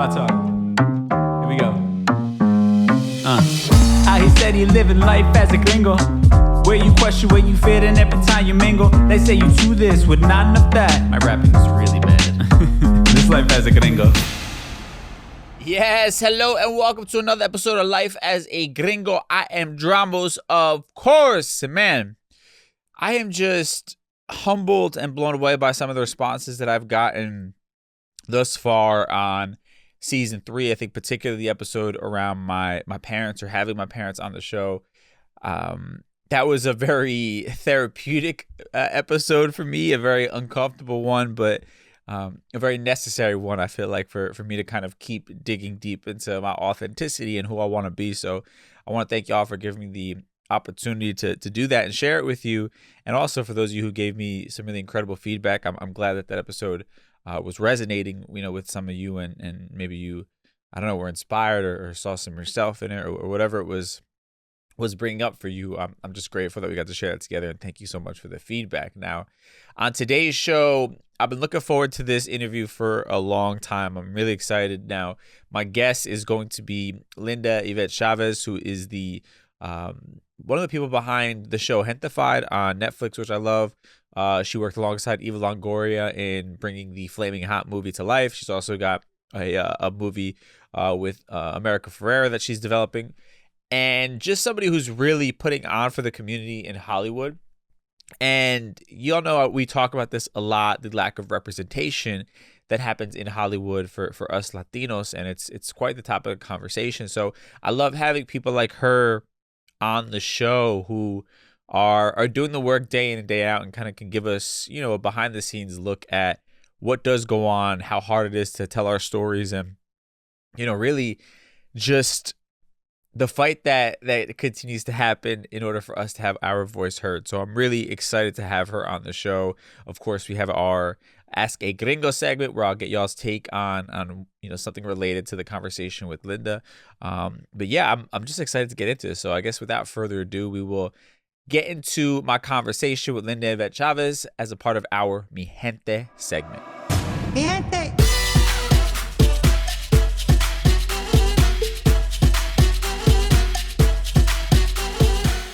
my talk. Here we go. How he said he living life as a gringo, where you question where you fit in every time you mingle. They say you do this with not enough that. My rapping is really bad. This life as a gringo. Yes, hello and welcome to another episode of Life as a Gringo. I am Dramos, of course. Man, I am just humbled and blown away by some of the responses that I've gotten thus far on season 3. I think particularly the episode around my parents, or having my parents on the show. That was a very therapeutic episode for me, a very uncomfortable one, but a very necessary one, I feel like, for me to kind of keep digging deep into my authenticity and who I want to be. So I want to thank y'all for giving me the opportunity to do that and share it with you. And also for those of you who gave me some really incredible feedback. I'm glad that episode was resonating, with some of you, and maybe you, I don't know, were inspired or saw some yourself in it, or whatever it was bringing up for you. I'm just grateful that we got to share it together, and thank you so much for the feedback. Now, on today's show, I've been looking forward to this interview for a long time. I'm really excited. Now, my guest is going to be Linda Yvette Chavez, who is the one of the people behind the show Gentified on Netflix, which I love. She worked alongside Eva Longoria in bringing the Flamin Hot movie to life. She's also got a movie with America Ferrera that she's developing. And just somebody who's really putting on for the community in Hollywood. And you all know we talk about this a lot, the lack of representation that happens in Hollywood for us Latinos. And it's quite the topic of conversation. So I love having people like her on the show who are doing the work day in and day out, and kind of can give us, a behind the scenes look at what does go on, how hard it is to tell our stories, and, really just the fight that continues to happen in order for us to have our voice heard. So I'm really excited to have her on the show. Of course, we have our Ask a Gringo segment where I'll get y'all's take on something related to the conversation with Linda. But yeah, I'm just excited to get into this. So I guess without further ado, we will get into my conversation with Linda Yvette Chavez as a part of our Mi Gente segment. Mi Gente.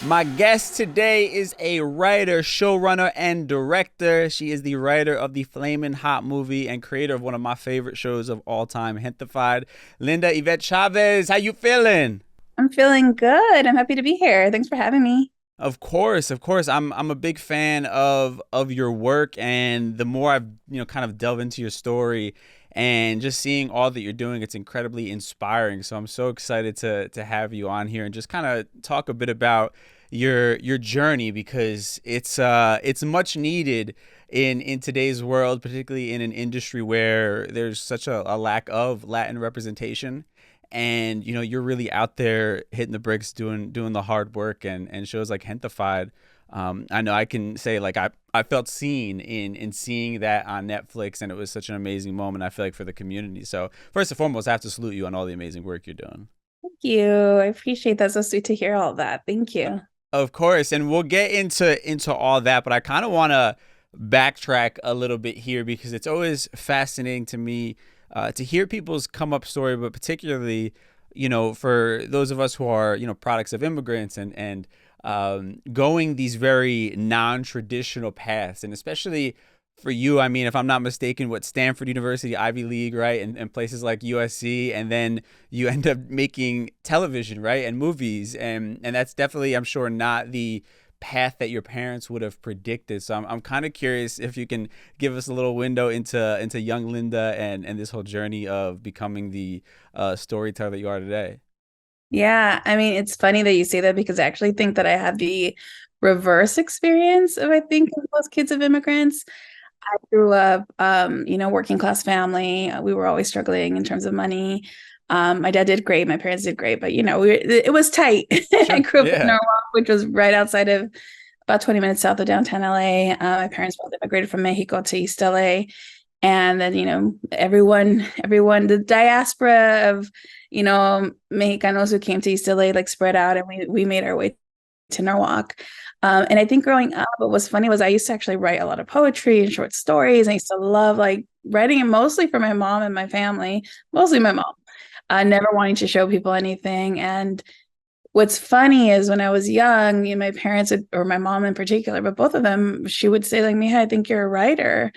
My guest today is a writer, showrunner, and director. She is the writer of the Flamin Hot movie and creator of one of my favorite shows of all time, Gentified. Linda Yvette Chavez, how you feeling? I'm feeling good. I'm happy to be here. Thanks for having me. Of course. I'm a big fan of your work, and the more I've kind of delve into your story and just seeing all that you're doing, it's incredibly inspiring. So I'm so excited to have you on here and just kind of talk a bit about your journey, because it's much needed in today's world, particularly in an industry where there's such a lack of Latin representation. And you're really out there hitting the bricks, doing the hard work, and shows like Gentified. I know I can say, like, I felt seen in seeing that on Netflix, and it was such an amazing moment, I feel like, for the community. So first and foremost, I have to salute you on all the amazing work you're doing. Thank you. I appreciate that. So sweet to hear all that. Thank you. Of course. And we'll get into all that, but I kind of want to backtrack a little bit here, because it's always fascinating to me to hear people's come up story, but particularly, for those of us who are, products of immigrants and going these very non-traditional paths. And especially for you, I mean, if I'm not mistaken, Stanford University, Ivy League, right? And places like USC, and then you end up making television, right? And movies. And that's definitely, I'm sure, not the path that your parents would have predicted. So I'm kind of curious if you can give us a little window into young Linda and this whole journey of becoming the storyteller that you are today. Yeah, I mean, it's funny that you say that, because I actually think that I had the reverse experience of, I think, most kids of immigrants. I grew up, working class family. We were always struggling in terms of money. My dad did great. My parents did great, but it was tight. Sure. I grew up in Norwalk, which was right outside of, about 20 minutes south of downtown LA. My parents both immigrated from Mexico to East LA. And then, everyone, the diaspora of, Mexicanos who came to East LA, like, spread out, and we made our way to Norwalk. And I think growing up, what was funny was I used to actually write a lot of poetry and short stories. I used to love, like, writing it mostly for my mom and my family, mostly my mom, never wanting to show people anything. And what's funny is when I was young, my parents would, or my mom in particular, but both of them, she would say like, Mija, I think you're a writer.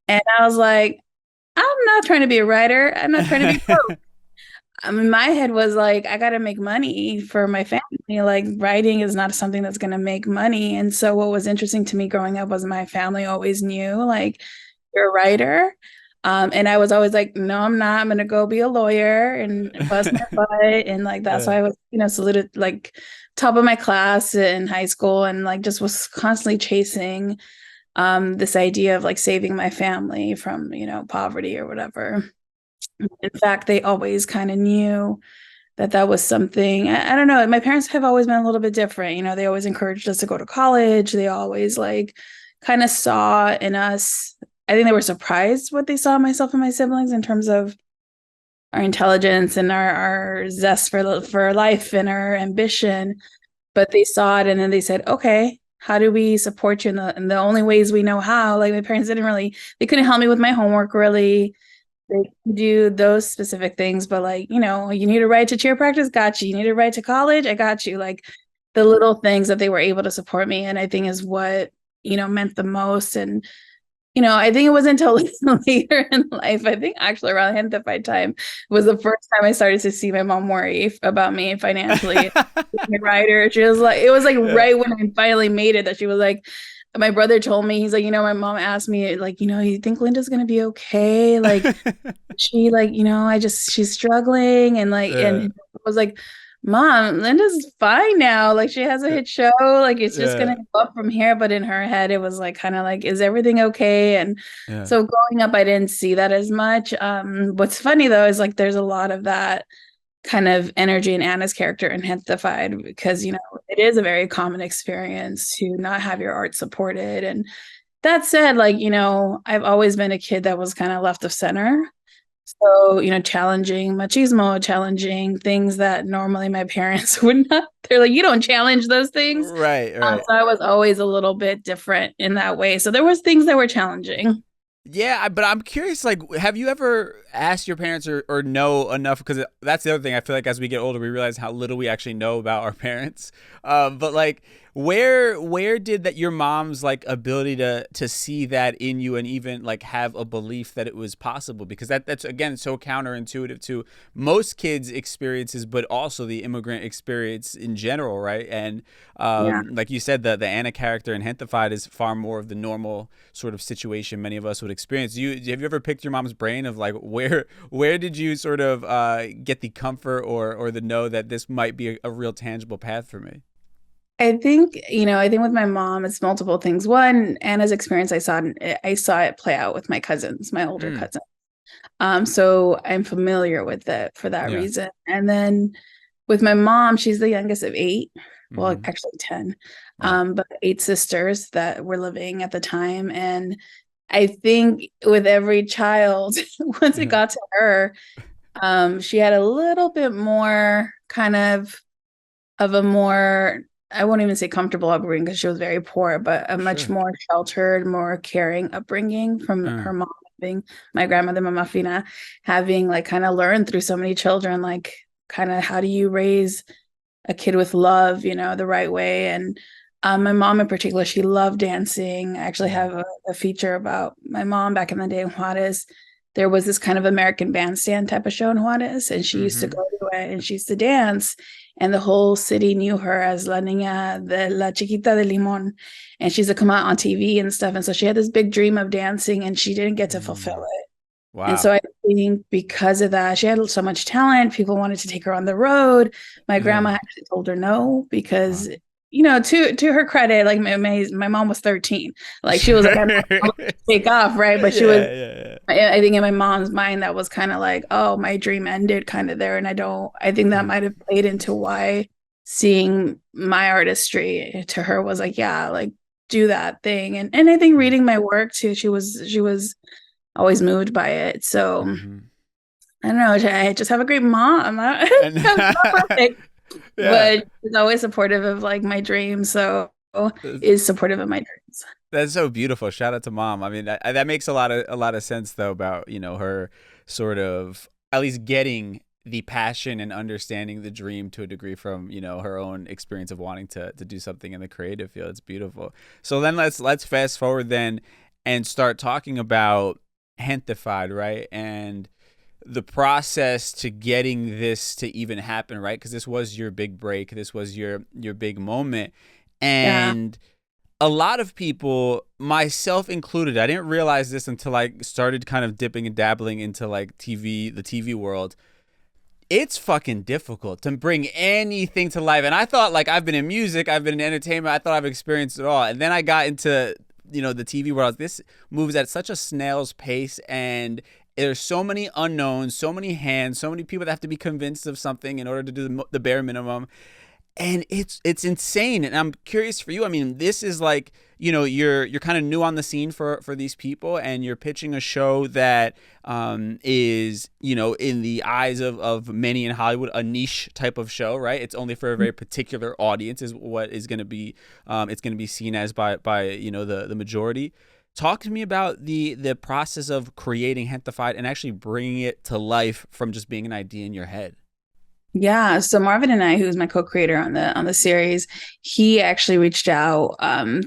And I was like, I'm not trying to be a writer. I'm not trying to be broke. I mean, my head was like, I got to make money for my family. Like writing is not something that's going to make money. And so what was interesting to me growing up was my family always knew like, you're a writer. And I was always like, no, I'm not. I'm going to go be a lawyer and bust my butt. And like, that's why I was, saluted like top of my class in high school and like just was constantly chasing this idea of like saving my family from, poverty or whatever. In fact, they always kind of knew that was something. I don't know. My parents have always been a little bit different. They always encouraged us to go to college. They always like kind of saw in us. I think they were surprised what they saw in myself and my siblings in terms of our intelligence and our zest for life and our ambition. But they saw it and then they said, okay, how do we support you in the only ways we know how? Like my parents they couldn't help me with my homework really. They do those specific things, but like, you need to write to cheer practice, got you. You need to write to college, I got you. Like the little things that they were able to support me. And I think is what, meant the most. And, I think it wasn't until later in life, I think actually around Gentified time was the first time I started to see my mom worry about me financially. Being a writer. She was like, it was like right when I finally made it that she was like, my brother told me, he's like, my mom asked me, like, you think Linda's going to be okay? Like, she like, she's struggling. And like, and I was like, Mom, Linda's fine now. Like, she has a hit show. Like, it's just going to go up from here. But in her head, it was like, kind of like, is everything okay? And so growing up, I didn't see that as much. What's funny though, is like, there's a lot of that kind of energy in Anna's character in Gentified because, it is a very common experience to not have your art supported. And that said, like, I've always been a kid that was kind of left of center. So, challenging machismo, challenging things that normally my parents would not. They're like, you don't challenge those things. Right. So I was always a little bit different in that way. So there was things that were challenging. Yeah, but I'm curious, like, have you ever asked your parents or know enough? Because that's the other thing. I feel like as we get older, we realize how little we actually know about our parents. But like, where did that your mom's like ability to see that in you and even like have a belief that it was possible? Because that's again so counterintuitive to most kids' experiences, but also the immigrant experience in general, right? And like you said, the Anna character in Gentified is far more of the normal sort of situation many of us would experience. Have you ever picked your mom's brain of like where did you sort of get the comfort or the know that this might be a real tangible path for me? I think with my mom, it's multiple things. One, Anna's experience, I saw it play out with my cousins, my older cousins. So I'm familiar with it for that reason. And then with my mom, she's the youngest of 8. Well, actually 10, but 8 sisters that were living at the time. And I think with every child, once it got to her, she had a little bit more kind of a more, I won't even say comfortable upbringing because she was very poor, but a much more sheltered, more caring upbringing from her mom, having my grandmother, Mama Fina, having like kind of learned through so many children, like kind of how do you raise a kid with love, the right way. And my mom in particular, she loved dancing. I actually have a feature about my mom back in the day in Juarez. There was this kind of American bandstand type of show in Juarez, and she used to go to it and she used to dance. And the whole city knew her as La Niña de la Chiquita de Limón. And she used to come out on TV and stuff. And so she had this big dream of dancing and she didn't get to fulfill it. Wow. And so I think because of that, she had so much talent. People wanted to take her on the road. My grandma actually told her no because, to her credit, like my mom was 13. Like she was like, I'm not going to take off, right? But she was, I think in my mom's mind, that was kind of like, oh, my dream ended kind of there. And I think that might have played into why seeing my artistry to her was like, yeah, like do that thing. And I think reading my work too, she was always moved by it. So I don't know. I just have a great mom. I'm not perfect, but she's always supportive of like my dreams. So is supportive of my dreams. That's so beautiful. Shout out to mom. I mean, that makes a lot of sense though about, her sort of at least getting the passion and understanding the dream to a degree from, her own experience of wanting to do something in the creative field. It's beautiful. So then let's fast forward then and start talking about Gentified, right? And the process to getting this to even happen, right? Because this was your big break. This was your big moment. And a lot of people, myself included, I didn't realize this until I started kind of dipping and dabbling into like the TV world. It's fucking difficult to bring anything to life. And I thought, like, I've been in music, I've been in entertainment, I thought I've experienced it all. And then I got into, the TV world. This moves at such a snail's pace, and there's so many unknowns, so many hands, so many people that have to be convinced of something in order to do the bare minimum. And it's insane. And I'm curious for you. I mean, this is like, you're kind of new on the scene for these people, and you're pitching a show that is, in the eyes of many in Hollywood, a niche type of show, right? It's only for a very particular audience is what is going to be, it's going to be seen as by the majority. Talk to me about the process of creating Gentified and actually bringing it to life from just being an idea in your head. Yeah, so Marvin and I, who's my co-creator on the series, he actually reached out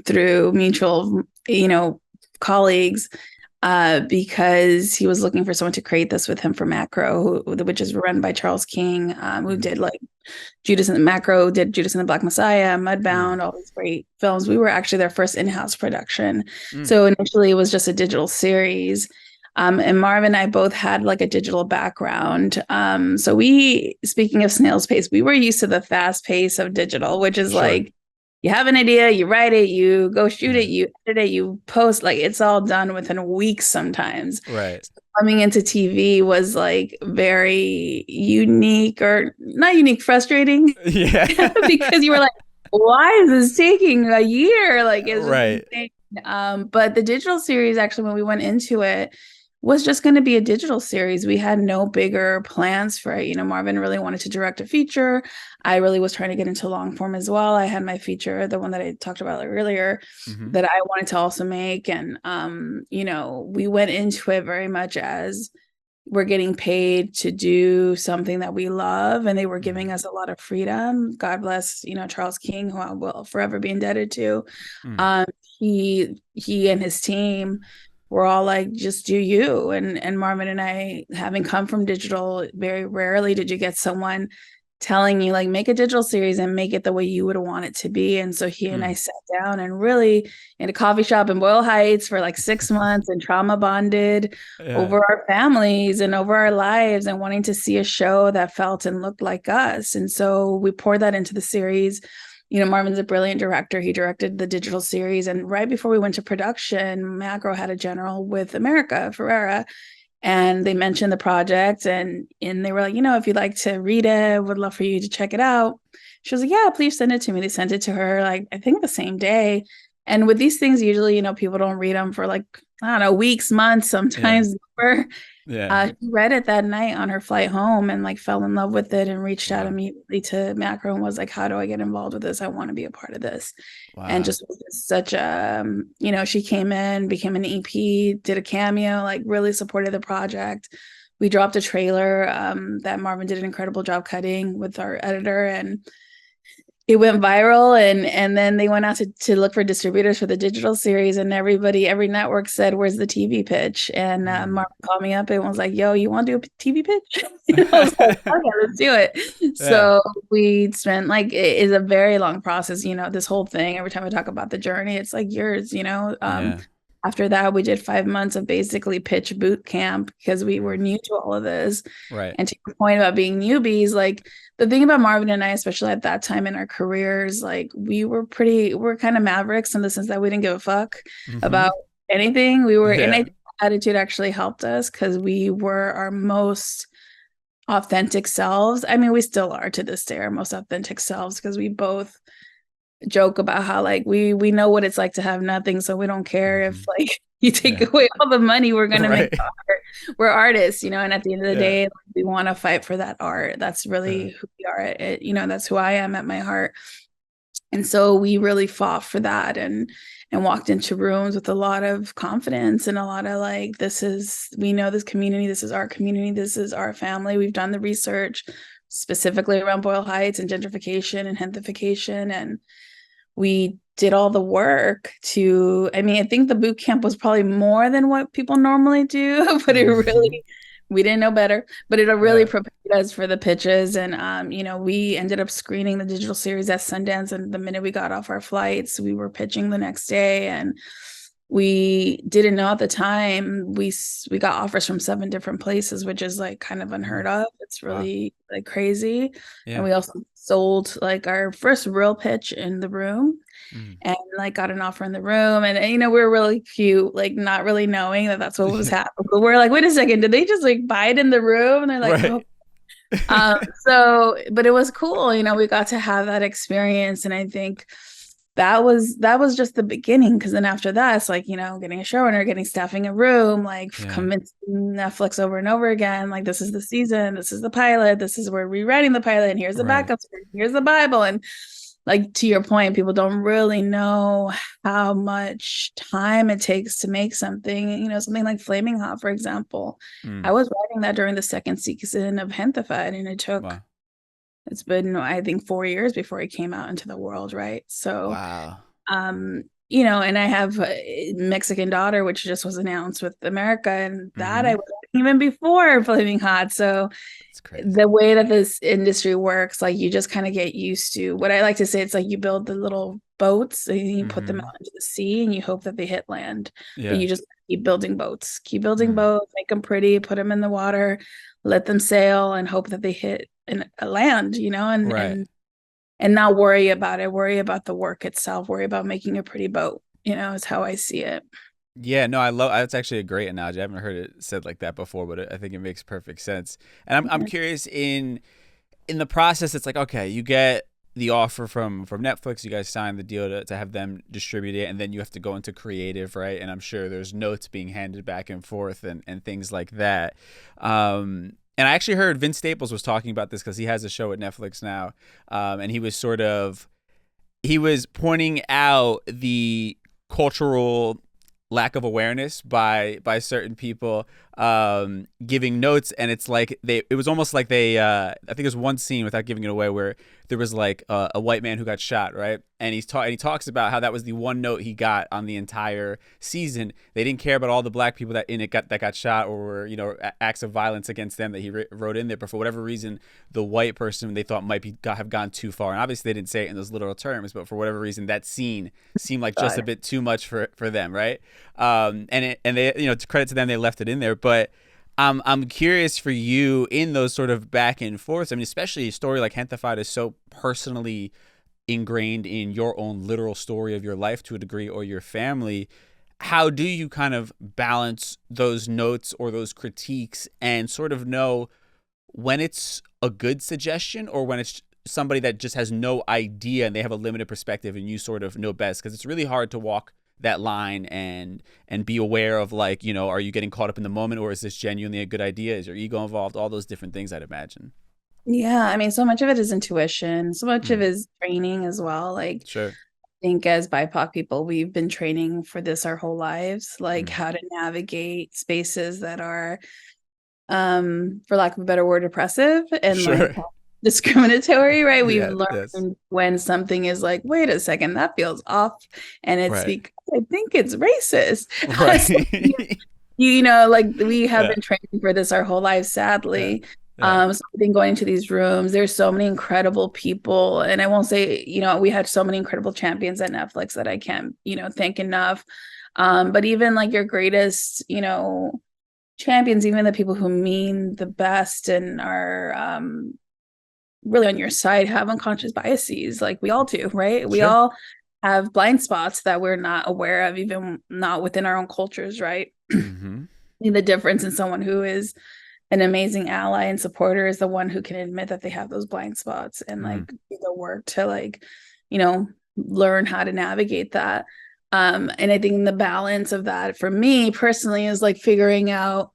through mutual, colleagues, because he was looking for someone to create this with him for Macro, which is run by Charles King, who did like Judas and the Black Messiah, Mudbound, all these great films. We were actually their first in-house production. So initially it was just a digital series. And Marvin and I both had like a digital background. So speaking of snail's pace, we were used to the fast pace of digital, which is like, you have an idea, you write it, you go shoot it, you edit it, you post, like it's all done within weeks sometimes. Right. So coming into TV was like very unique, or not unique, frustrating. Yeah. Because you were like, why is this taking a year? Like, it's right. But the digital series, actually, when we went into it, was just going to be a digital series. We had no bigger plans for it. Marvin really wanted to direct a feature. I really was trying to get into long form as well. I had my feature, the one that I talked about earlier, that I wanted to also make. And, we went into it very much as we're getting paid to do something that we love, and they were giving us a lot of freedom. God bless, Charles King, who I will forever be indebted to. He and his team were all like, just do you. And Marvin and I, having come from digital, very rarely did you get someone telling you like, make a digital series and make it the way you would want it to be. And so he and I sat down and really in a coffee shop in Boyle Heights for like 6 months and trauma bonded over our families and over our lives and wanting to see a show that felt and looked like us. And so we poured that into the series. Marvin's a brilliant director. He directed the digital series. And right before we went to production, Macro had a general with America Ferrera, and they mentioned the project, and they were like, if you'd like to read it, would love for you to check it out. She was like, yeah, please send it to me. They sent it to her, like, I think the same day. And with these things, usually, people don't read them for like, I don't know, weeks, months, sometimes never. She read it that night on her flight home and like fell in love with it and reached out immediately to Macro and was like, how do I get involved with this? I want to be a part of this. And just was such a, she came in, became an EP, did a cameo, like really supported the project. We dropped a trailer that Marvin did an incredible job cutting with our editor, and it went viral, and then they went out to look for distributors for the digital series, and every network said, where's the TV pitch? And Mark called me up and was like, yo, you want to do a TV pitch? I was like, okay, let's do it. So we spent like, it is a very long process, this whole thing. Every time I talk about the journey, it's like yours, After that, we did 5 months of basically pitch boot camp because we were new to all of this. Right. And to your point about being newbies, like the thing about Marvin and I, especially at that time in our careers, like we're kind of mavericks in the sense that we didn't give a fuck about anything. We were, and I think attitude actually helped us because we were our most authentic selves. I mean, we still are to this day our most authentic selves because we both joke about how like we know what it's like to have nothing, so we don't care if like you take away all the money, we're gonna make art. We're artists, and at the end of the day, like, we want to fight for that art. That's really who we are. That's who I am at my heart. And so we really fought for that and walked into rooms with a lot of confidence and a lot of like, we know this community, this is our community, this is our family. We've done the research specifically around Boyle Heights and gentrification and gentrification. And we did all the work I think the boot camp was probably more than what people normally do, but we didn't know better, but it really prepared us for the pitches. And, we ended up screening the digital series at Sundance. And the minute we got off our flights, we were pitching the next day. And we didn't know at the time, we got offers from 7 different places, which is like kind of unheard of. It's really like crazy. And we also sold like our first real pitch in the room. And like got an offer in the room, and we were really cute, like not really knowing that that's what was happening. But we're like, wait a second, did they just like buy it in the room? And they're like, but it was cool. We got to have that experience, and I think that was just the beginning. Because then after that, it's like getting a showrunner, getting staffing a room, like convincing Netflix over and over again, like this is the season, this is the pilot, this is we're rewriting the pilot, and here's the backup script, here's the Bible. And like to your point, people don't really know how much time it takes to make something, something like Flamin Hot, for example. I was writing that during the 2nd season of Gentified, and it took, it's been, I think 4 years before it came out into the world. Right. So, and I have a Mexican Daughter, which just was announced with America, and that I was even before Flaming Hot. So the way that this industry works, like you just kind of get used to what I like to say. It's like you build the little boats and you put them out into the sea and you hope that they hit land. But you just keep building boats, make them pretty, put them in the water, let them sail, and hope that they hit a land, and not worry about it. Worry about the work itself. Worry about making a pretty boat. Is how I see it. Yeah, no, that's actually a great analogy. I haven't heard it said like that before, but I think it makes perfect sense. And I'm curious in the process. It's like, okay, you get the offer from Netflix, you guys sign the deal to have them distribute it, and then you have to go into creative, right? And I'm sure there's notes being handed back and forth and things like that. And I actually heard Vince Staples was talking about this because he has a show at Netflix now, and he was pointing out the cultural lack of awareness by certain people giving notes, and it's like it was almost like they I think there's one scene, without giving it away, where there was like a white man who got shot, right? And he talks about how that was the one note he got on the entire season. They didn't care about all the black people that got shot, or were acts of violence against them that he wrote in there, but for whatever reason the white person they thought might have gone too far. And obviously they didn't say it in those literal terms, but for whatever reason that scene seemed like just a bit too much for them, right? And they, to credit to them, they left it in there. But I'm curious for you in those sort of back and forths. I mean, especially a story like Gentified is so personally ingrained in your own literal story of your life to a degree, or your family. How do you kind of balance those notes or those critiques and sort of know when it's a good suggestion or when it's somebody that just has no idea and they have a limited perspective and you sort of know best? Because it's really hard to walk that line and be aware of, like, are you getting caught up in the moment, or is this genuinely a good idea? Is your ego involved? All those different things, I'd imagine. Yeah, I mean, so much of it is intuition. So much of it is training as well. Like, sure. I think as BIPOC people, we've been training for this our whole lives, like how to navigate spaces that are, for lack of a better word, oppressive and like discriminatory, right? We've learned when something is like, wait a second, that feels off, and it's because I think it's racist. Right. Like we have been training for this our whole lives, sadly. So I've been going to these rooms. There's so many incredible people, and I won't say, we had so many incredible champions at Netflix that I can't, thank enough. But even like your greatest, champions, even the people who mean the best and are really on your side, have unconscious biases, like we all do, right? We all have blind spots that we're not aware of, even not within our own cultures, right? The difference in someone who is an amazing ally and supporter is the one who can admit that they have those blind spots and like do the work to like, learn how to navigate that. And I think the balance of that for me personally is like figuring out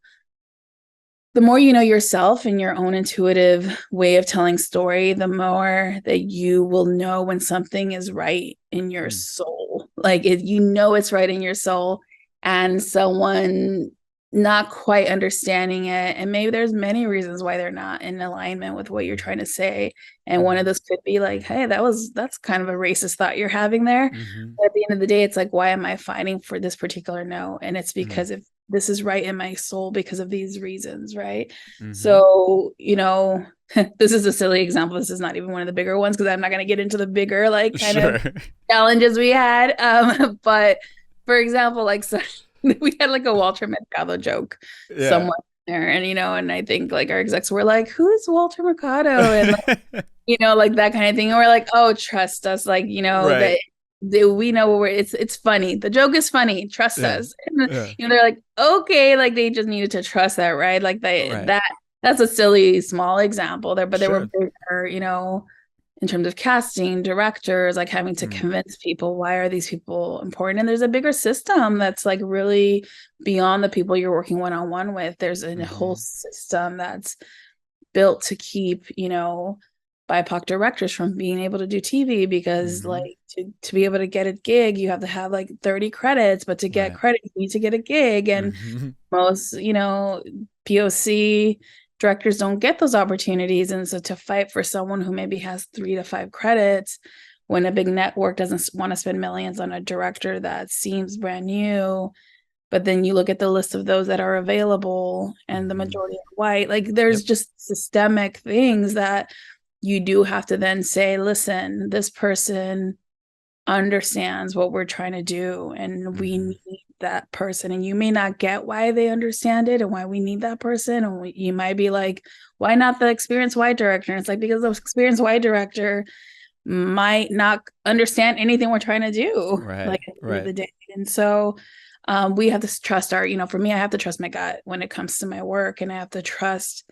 the more you know yourself and your own intuitive way of telling story, the more that you will know when something is right in your soul. Like it's right in your soul, and someone not quite understanding it. And maybe there's many reasons why they're not in alignment with what you're trying to say. And one of those could be like, hey, that's kind of a racist thought you're having there. But at the end of the day, it's like, why am I fighting for this particular no? And it's because if this is right in my soul because of these reasons, right? So, this is a silly example. This is not even one of the bigger ones because I'm not going to get into the bigger like kind of challenges we had. But for example, like so we had like a Walter Mercado joke somewhere there, and and I think like our execs were like, "Who's Walter Mercado?" And like, like that kind of thing. And we're like, "Oh, trust us," like that we know where it's funny. The joke is funny. Trust us. And, they're like, okay, like they just needed to trust that, right? Like that's a silly small example there, but they were bigger, in terms of casting, directors, like having to convince people, why are these people important? And there's a bigger system that's like really beyond the people you're working one-on-one with. There's a whole system that's built to keep, BIPOC directors from being able to do TV because like to be able to get a gig, you have to have like 30 credits, but to get credit, you need to get a gig. And most, POC directors don't get those opportunities. And so to fight for someone who maybe has 3 to 5 credits when a big network doesn't want to spend millions on a director that seems brand new, but then you look at the list of those that are available and the majority are white, like there's just systemic things that you do have to then say, listen, this person understands what we're trying to do and we need that person. And you may not get why they understand it and why we need that person. And you might be like, why not the experienced white director? And it's like, because the experienced white director might not understand anything we're trying to do like at the end of the day. And so we have to trust for me, I have to trust my gut when it comes to my work, and I have to trust.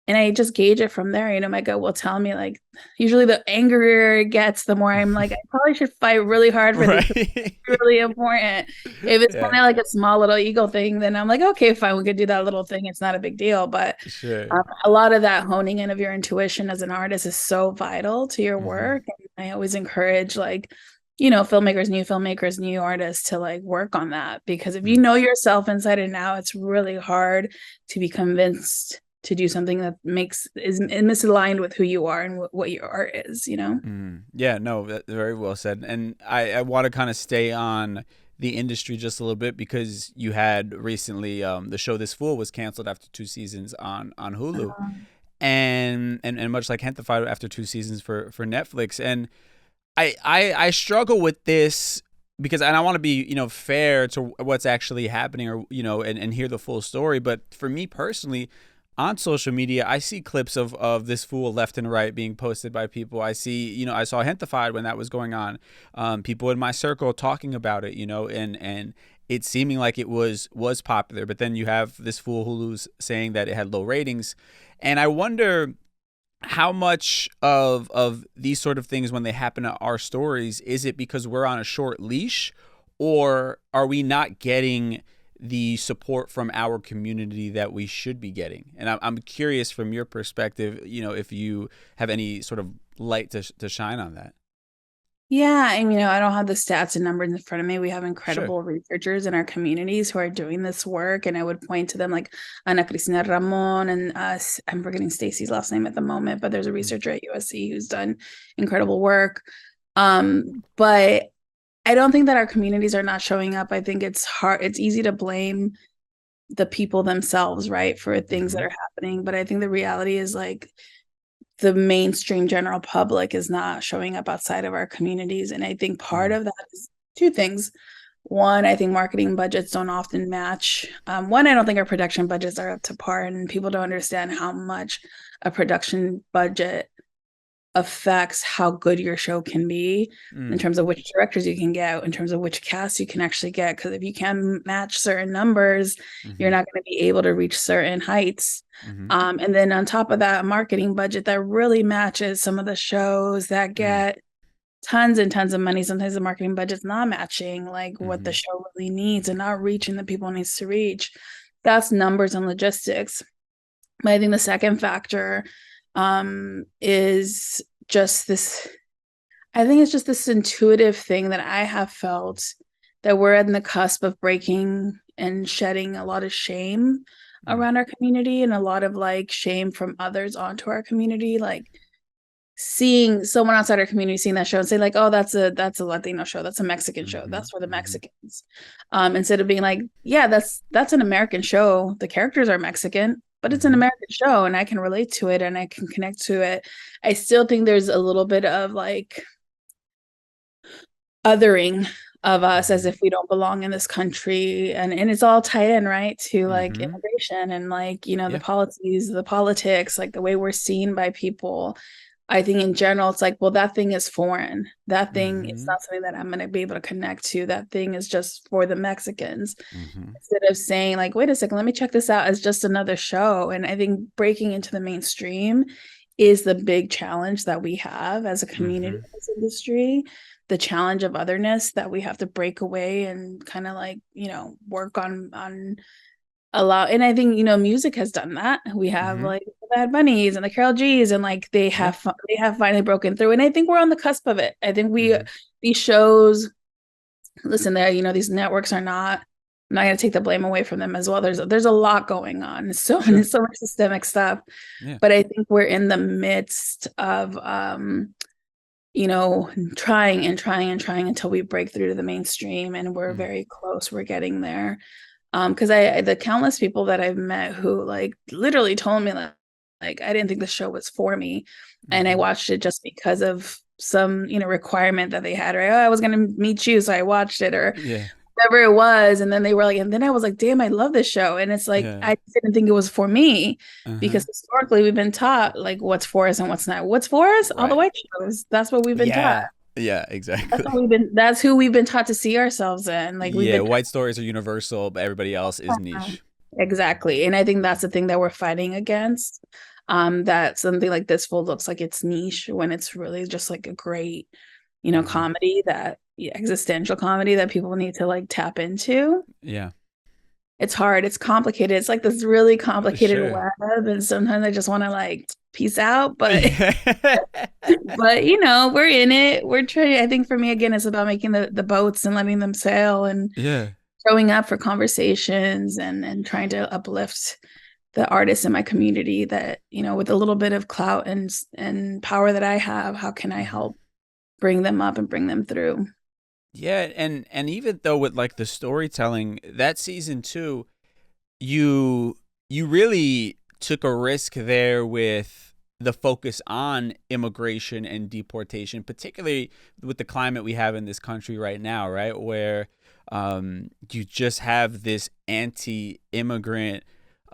And I just gauge it from there. My gut will tell me, like, usually the angrier it gets, the more I'm like, I probably should fight really hard for this. It's really important. If it's kind of like a small little ego thing, then I'm like, okay, fine, we could do that little thing. It's not a big deal. But a lot of that honing in of your intuition as an artist is so vital to your work. And I always encourage, like, filmmakers, new artists to like work on that. Because if you know yourself inside and out, it's really hard to be convinced to do something that is misaligned with who you are and what your art is, Yeah, no, very well said. And I want to kind of stay on the industry just a little bit because you had recently the show This Fool was canceled after 2 seasons on Hulu, and much like Gentified after 2 seasons for Netflix. And I struggle with this because, and I want to be, fair to what's actually happening, or, and hear the full story. But for me personally, on social media, I see clips of This Fool left and right being posted by people. I see, I saw Gentified when that was going on. People in my circle talking about it, and it seeming like it was popular. But then you have This Fool Hulu's saying that it had low ratings. And I wonder how much of these sort of things, when they happen to our stories, is it because we're on a short leash, or are we not getting the support from our community that we should be getting? And I'm curious from your perspective, if you have any sort of light to shine on that. Yeah, and I don't have the stats and numbers in front of me. We have incredible researchers in our communities who are doing this work, and I would point to them like Ana Cristina Ramon and I'm forgetting Stacy's last name at the moment, but there's a researcher at USC who's done incredible work. But I don't think that our communities are not showing up. I think it's hard. It's easy to blame the people themselves, right, for things that are happening. But I think the reality is like the mainstream general public is not showing up outside of our communities. And I think part of that is 2 things. One, I think marketing budgets don't often match. One, I don't think our production budgets are up to par, and people don't understand how much a production budget affects how good your show can be in terms of which directors you can get, in terms of which cast you can actually get. Because if you can match certain numbers, you're not going to be able to reach certain heights. And then on top of that, a marketing budget that really matches some of the shows that get tons and tons of money. Sometimes the marketing budget's not matching like what the show really needs and not reaching the people it needs to reach. That's numbers and logistics. But I think the second factor is just this, I think it's just this intuitive thing that I have felt that we're at the cusp of breaking and shedding a lot of shame around our community, and a lot of like shame from others onto our community. Like seeing someone outside our community seeing that show and say like, oh, that's a Latino show, that's a Mexican show, that's for the Mexicans. Instead of being like, yeah, that's an American show. The characters are Mexican, but it's an American show and I can relate to it and I can connect to it. I still think there's a little bit of like othering of us as if we don't belong in this country, and it's all tied in, right, to like immigration and like, you know, the policies, the politics, like the way we're seen by people. I think in general it's like, well, that thing is foreign, that thing is not something that I'm going to be able to connect to, that thing is just for the Mexicans. Instead of saying like, wait a second, let me check this out as just another show. And I think breaking into the mainstream is the big challenge that we have as a community, in this industry. The challenge of otherness that we have to break away and kind of like, you know, work on allow. And I think, you know, music has done that. We have like the Bad Bunnies and the Carol G's, and like they have finally broken through. And I think we're on the cusp of it. I think these shows, listen, there, you know, these networks are not, I'm not going to take the blame away from them as well. There's a lot going on. So and so much systemic stuff. But I think we're in the midst of you know, trying until we break through to the mainstream, and we're very close. We're getting there. Because the countless people that I've met who like literally told me that like I didn't think the show was for me, and I watched it just because of some, you know, requirement that they had, right? Oh, I was gonna meet you, so I watched it, or whatever it was. And then they were like, and then I was like, damn, I love this show. And it's like, I didn't think it was for me, because historically we've been taught like what's for us and what's not. What's for us? All the white shows. That's what we've been taught. Yeah, exactly. That's who we've been taught to see ourselves in. Like white stories are universal, but everybody else is niche. Exactly. And I think that's the thing that we're fighting against. That something like this full looks like it's niche when it's really just like a great, you know, comedy, that existential comedy that people need to like tap into. Yeah. It's hard. It's complicated. It's like this really complicated web. And sometimes I just want to like peace out, but but you know, we're in it. We're trying. I think for me, again, it's about making the boats and letting them sail, and showing up for conversations, and trying to uplift the artists in my community that, you know, with a little bit of clout and power that I have, how can I help bring them up and bring them through? Yeah, and even though with like the storytelling, that season 2, you really took a risk there with the focus on immigration and deportation, particularly with the climate we have in this country right now, right? Where you just have this anti-immigrant,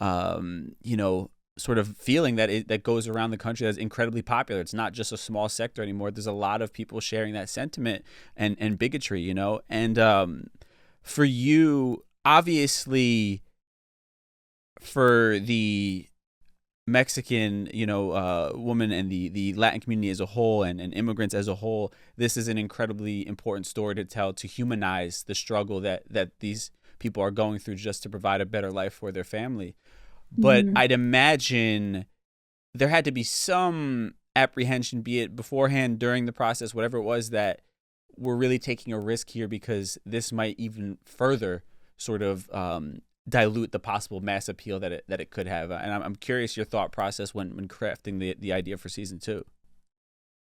you know, sort of feeling that goes around the country that's incredibly popular. It's not just a small sector anymore. There's a lot of people sharing that sentiment and bigotry, you know. And for you, obviously, for the Mexican, you know, woman and the Latin community as a whole, and immigrants as a whole, this is an incredibly important story to tell, to humanize the struggle that these people are going through just to provide a better life for their family. But I'd imagine there had to be some apprehension, be it beforehand, during the process, whatever it was, that we're really taking a risk here because this might even further sort of dilute the possible mass appeal that it could have. And I'm curious your thought process when crafting the idea for season 2.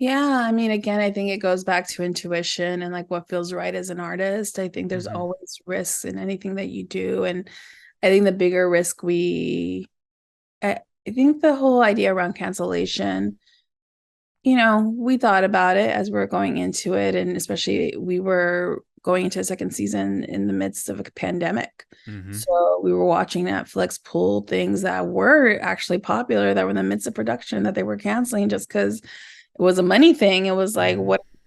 Yeah, I mean, again, I think it goes back to intuition and like what feels right as an artist. I think there's always risks in anything that you do, and I think the bigger risk I think the whole idea around cancellation, you know, we thought about it as we were going into it, and especially we were going into a second season in the midst of a pandemic. So we were watching Netflix pull things that were actually popular, that were in the midst of production, that they were canceling just because it was a money thing. It was like,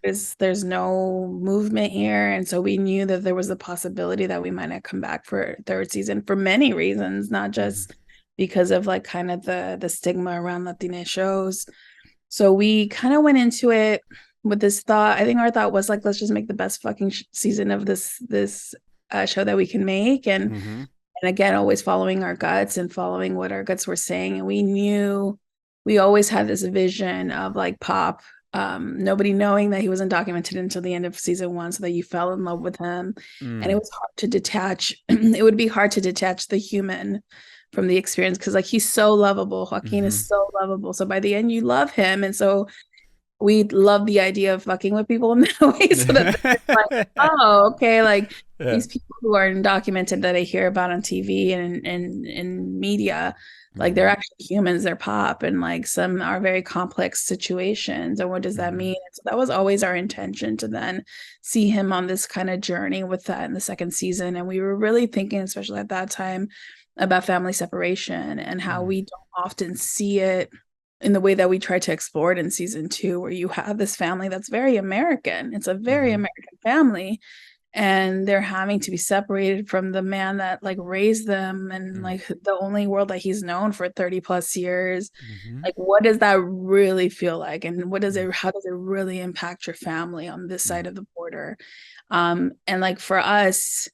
there's no movement here. And so we knew that there was a possibility that we might not come back for a third season for many reasons, not just because of like kind of the stigma around Latina shows. So we kind of went into it with this thought. I think our thought was like, let's just make the best fucking season of this show that we can make. And And again, always following our guts and following what our guts were saying. And we always had this vision of like Pop, nobody knowing that he wasn't documented until the end of season 1, so that you fell in love with him. And it was hard to detach. It would be hard to detach the human from the experience, because like he's so lovable. Joaquin is so lovable. So by the end, you love him. And so we love the idea of fucking with people in that way. So that it's like, oh, okay, like these people who are undocumented that I hear about on TV and in media, like they're actually humans, they're Pop, and like some are very complex situations. And what does that mean? And so that was always our intention, to then see him on this kind of journey with that in the second season. And we were really thinking, especially at that time, about family separation and how we don't often see it in the way that we try to explore it in season 2, where you have this family that's very American. It's a very American family, and they're having to be separated from the man that like raised them, and like the only world that he's known for 30 plus years. Like, what does that really feel like? And how does it really impact your family on this side of the border? And like for us,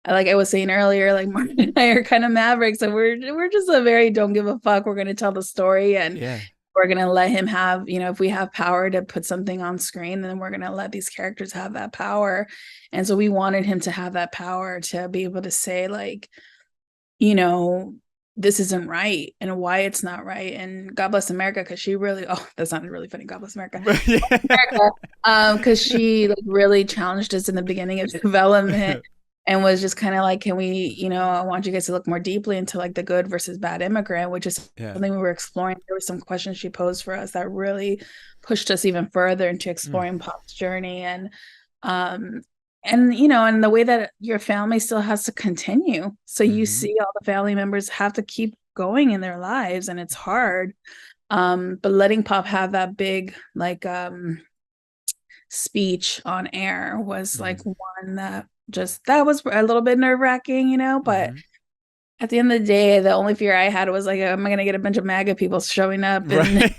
like I was saying earlier, like Martin and I are kind of mavericks, and we're just a very don't give a fuck. We're going to tell the story, and we're going to let him have, if we have power to put something on screen, then we're going to let these characters have that power. And so we wanted him to have that power to be able to say, like, this isn't right, and why it's not right. And God bless America, because she really, that sounded really funny. God bless America. Because she like really challenged us in the beginning of development. And was just kind of like, can we, I want you guys to look more deeply into like the good versus bad immigrant, which is something we were exploring. There were some questions she posed for us that really pushed us even further into exploring Pop's journey. And the way that your family still has to continue. So you see all the family members have to keep going in their lives, and it's hard. But letting Pop have that big, like, speech on air was like one that was a little bit nerve-wracking, but at the end of the day, the only fear I had was like, am I gonna get a bunch of MAGA people showing up? And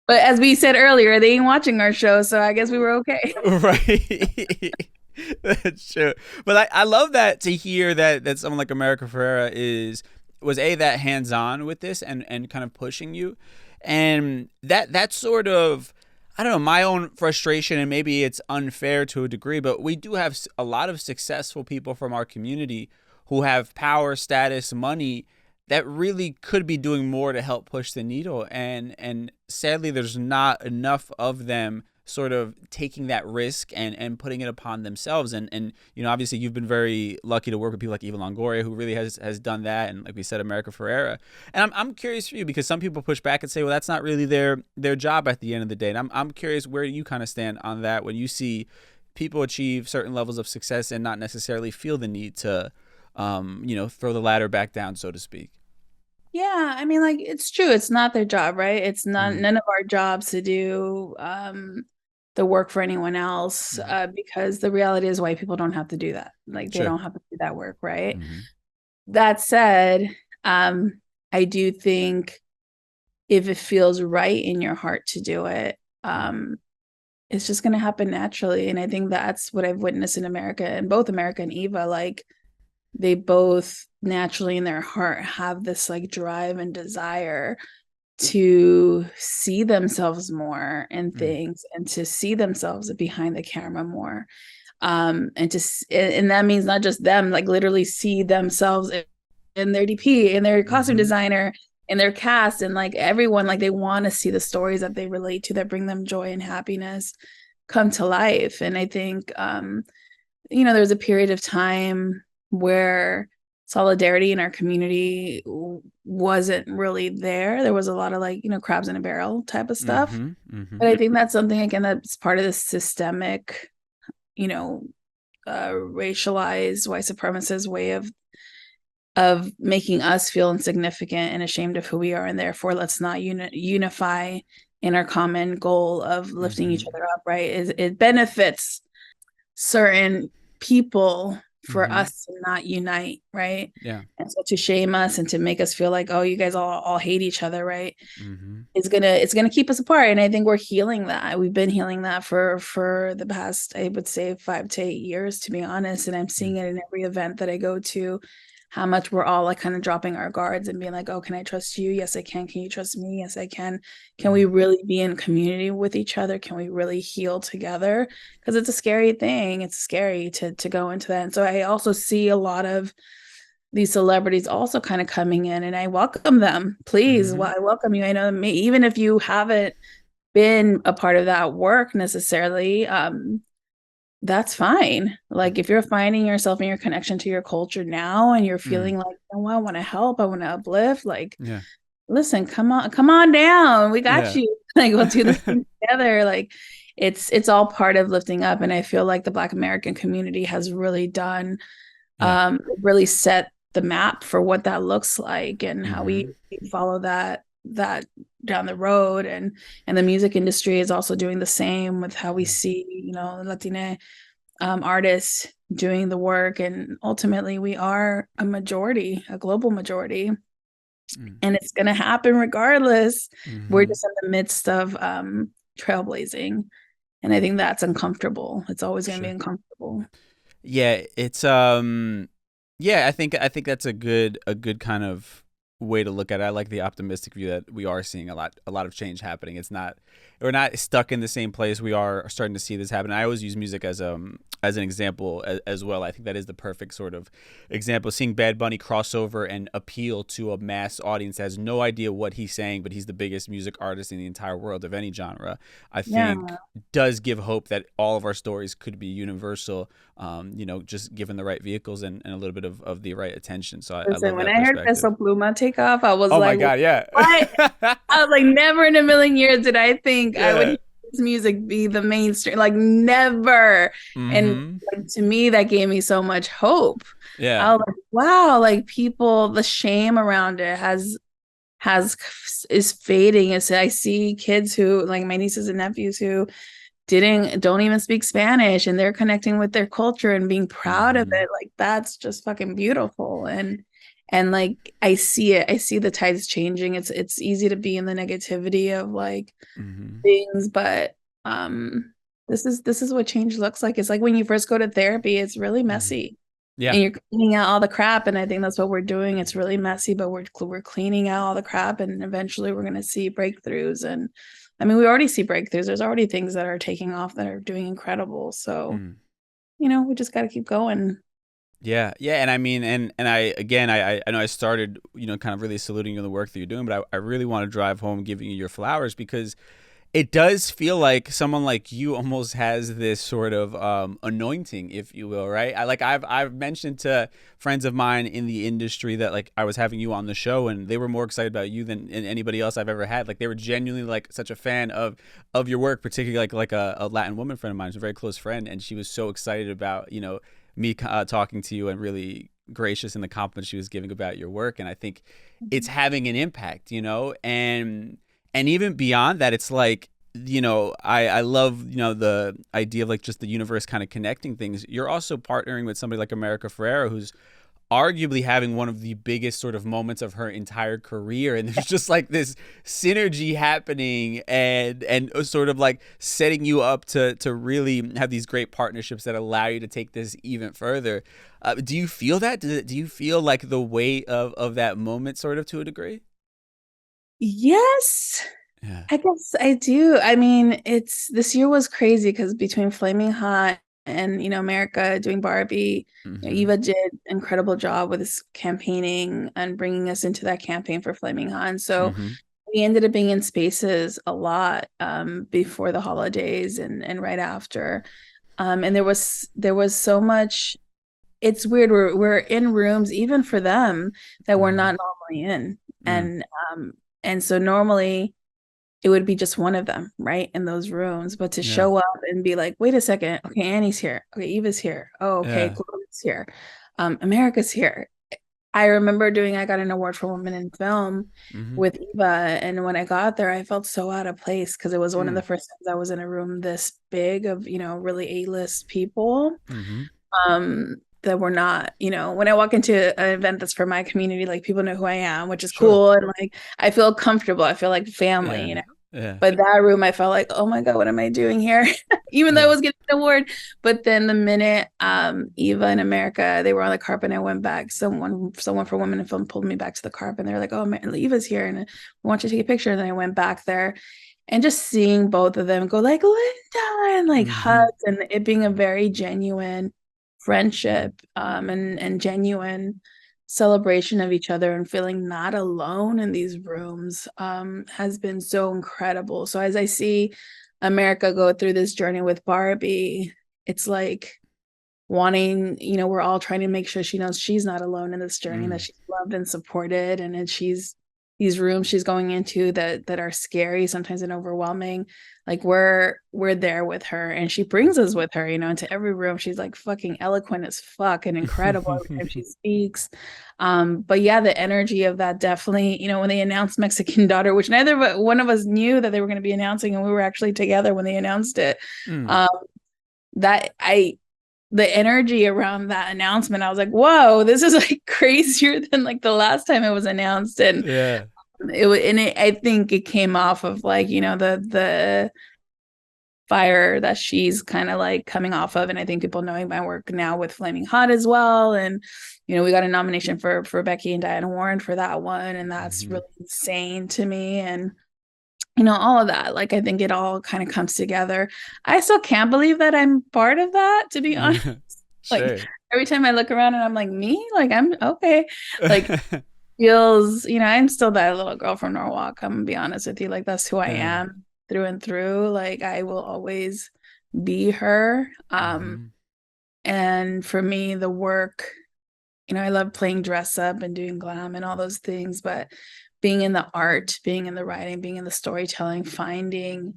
but as we said earlier, they ain't watching our show, so I guess we were okay. Right. That's true. But I love that, to hear that someone like America Ferrera was that hands-on with this and kind of pushing you. And that sort of, I don't know, my own frustration, and maybe it's unfair to a degree, but we do have a lot of successful people from our community who have power, status, money, that really could be doing more to help push the needle. And sadly, there's not enough of them sort of taking that risk and putting it upon themselves. And obviously you've been very lucky to work with people like Eva Longoria, who really has done that. And like we said, America Ferrera. And I'm curious for you, because some people push back and say, well, that's not really their job at the end of the day. And I'm curious where you kind of stand on that when you see people achieve certain levels of success and not necessarily feel the need to, throw the ladder back down, so to speak. Yeah, I mean, like, it's true. It's not their job, right? It's not none of our jobs to do the work for anyone else, because the reality is white people don't have to do that. Like, they don't have to do that work, right? That said, I do think if it feels right in your heart to do it, it's just going to happen naturally. And I think that's what I've witnessed in America, and both America and Eva, like, they both naturally in their heart have this like drive and desire to see themselves more in things, and to see themselves behind the camera more, and that means not just them, like literally see themselves in their DP, in their costume designer, in their cast, and like everyone, like they want to see the stories that they relate to, that bring them joy and happiness, come to life. And I think there was a period of time where solidarity in our community wasn't really there. There was a lot of like, crabs in a barrel type of stuff. But I think that's something, again, that's part of the systemic, racialized white supremacist way of making us feel insignificant and ashamed of who we are. And therefore, let's not unify in our common goal of lifting each other up, right? It benefits certain people for us to not unite, right? Yeah. And so to shame us and to make us feel like, oh, you guys all hate each other, right? It's gonna keep us apart. And I think we're healing that. We've been healing that for the past, I would say, 5 to 8 years, to be honest. And I'm seeing it in every event that I go to, how much we're all like kind of dropping our guards and being like, oh, can I trust you? Yes, I can. Can you trust me? Yes, I can. Can we really be in community with each other? Can we really heal together? Because it's a scary thing. It's scary to go into that. And so I also see a lot of these celebrities also kind of coming in, and I welcome them. Please, well, I welcome you. I know me, even if you haven't been a part of that work necessarily, that's fine. Like if you're finding yourself in your connection to your culture now and you're feeling like, oh, I want to help, I want to uplift, like listen, come on down. We got you. Like we'll do this thing together. Like it's all part of lifting up. And I feel like the Black American community has really done really set the map for what that looks like and how we follow that down the road, and the music industry is also doing the same with how we see, you know, Latina artists doing the work, and ultimately we are a majority, a global majority, and it's going to happen regardless. We're just in the midst of trailblazing, and I think that's uncomfortable. It's always going to be uncomfortable. Yeah, it's I think that's a good kind of way to look at it. I like the optimistic view that we are seeing a lot of change happening. We're not stuck in the same place. We are starting to see this happen. I always use music as an example as well. I think that is the perfect sort of example. Seeing Bad Bunny cross over and appeal to a mass audience that has no idea what he's saying, but he's the biggest music artist in the entire world of any genre, I think does give hope that all of our stories could be universal, you know, just given the right vehicles and a little bit of the right attention. So I love when that I heard Peso Pluma take off, I was oh like, my God, yeah. what? I was like, never in a million years did I think I would hear this music be the mainstream, like never. And like, to me, that gave me so much hope. I was like, wow, like people, the shame around it is fading. I see kids who, like my nieces and nephews, who don't even speak Spanish, and they're connecting with their culture and being proud of it. Like that's just fucking beautiful. And like I see the tides changing. It's easy to be in the negativity of like things, but this is what change looks like. It's like when you first go to therapy, it's really messy. And you're cleaning out all the crap, and I think that's what we're doing. It's really messy, but we're cleaning out all the crap, and eventually we're going to see breakthroughs. And I mean, we already see breakthroughs. There's already things that are taking off that are doing incredible. So you know, we just got to keep going. Yeah. And I mean, and I know I started, you know, kind of really saluting you on the work that you're doing, but I really want to drive home giving you your flowers, because it does feel like someone like you almost has this sort of anointing, if you will, right? I've mentioned to friends of mine in the industry that like I was having you on the show, and they were more excited about you than anybody else I've ever had. Like they were genuinely like such a fan of your work, particularly like a Latin woman friend of mine, who's a very close friend, and she was so excited about, you know, me talking to you, and really gracious in the compliments she was giving about your work. And I think it's having an impact, you know, and even beyond that, it's like, you know, I love, you know, the idea of like just the universe kind of connecting things. You're also partnering with somebody like America Ferrera, who's arguably having one of the biggest sort of moments of her entire career, and there's just like this synergy happening and sort of like setting you up to really have these great partnerships that allow you to take this even further. Do you feel that? Do you feel like the weight of that moment sort of to a degree? Yes. Yeah. I guess I do. I mean, this year was crazy because between Flamin Hot and, you know, America doing Barbie, you know, Eva did an incredible job with this campaigning and bringing us into that campaign for Flamin Hot. And so we ended up being in spaces a lot before the holidays and right after. And there was so much. It's weird. We're in rooms even for them that we're not normally in. And so normally it would be just one of them, right, in those rooms. But to show up and be like, wait a second, okay, Annie's here. Okay, Eva's here. Oh, okay, Chloe's here. America's here. I remember I got an award for Women in Film with Eva. And when I got there, I felt so out of place because it was one of the first times I was in a room this big of, you know, really A-list people. That were not, you know, when I walk into an event that's for my community, like people know who I am, which is cool. And like, I feel comfortable. I feel like family, you know? Yeah. But that room, I felt like, oh my God, what am I doing here? Even though I Yeah. was getting an award. But then the minute Eva and America, they were on the carpet, and I went back. Someone for Women in Film pulled me back to the carpet, and they're like, oh, Eva's here, and I want you to take a picture. And then I went back there, and just seeing both of them go like, Linda, and like hugs, and it being a very genuine friendship, and genuine celebration of each other, and feeling not alone in these rooms, has been so incredible. So as I see America go through this journey with Barbie, it's like wanting, we're all trying to make sure she knows she's not alone in this journey, that she's loved and supported, and that she's these rooms she's going into that are scary sometimes and overwhelming, like we're there with her, and she brings us with her, into every room. She's like fucking eloquent as fuck and incredible every time she speaks. But yeah, the energy of that definitely, when they announced Mexican Daughter, which neither one of us knew that they were going to be announcing, and we were actually together when they announced it. That the energy around that announcement, I was like, whoa, this is like crazier than like the last time it was announced. And Yeah. I think it came off of like, the fire that she's kind of like coming off of. And I think people knowing my work now with Flamin Hot as well. And, we got a nomination for Becky and Diana Warren for that one. And that's really insane to me. And, all of that, like, I think it all kind of comes together. I still can't believe that I'm part of that, to be honest. Sure. Like every time I look around and I'm like, me, like, I'm okay. Like feels, I'm still that little girl from Norwalk. I'm gonna be honest with you. Like, that's who I am through and through. Like, I will always be her. And for me, the work, I love playing dress up and doing glam and all those things, but being in the art, being in the writing, being in the storytelling, finding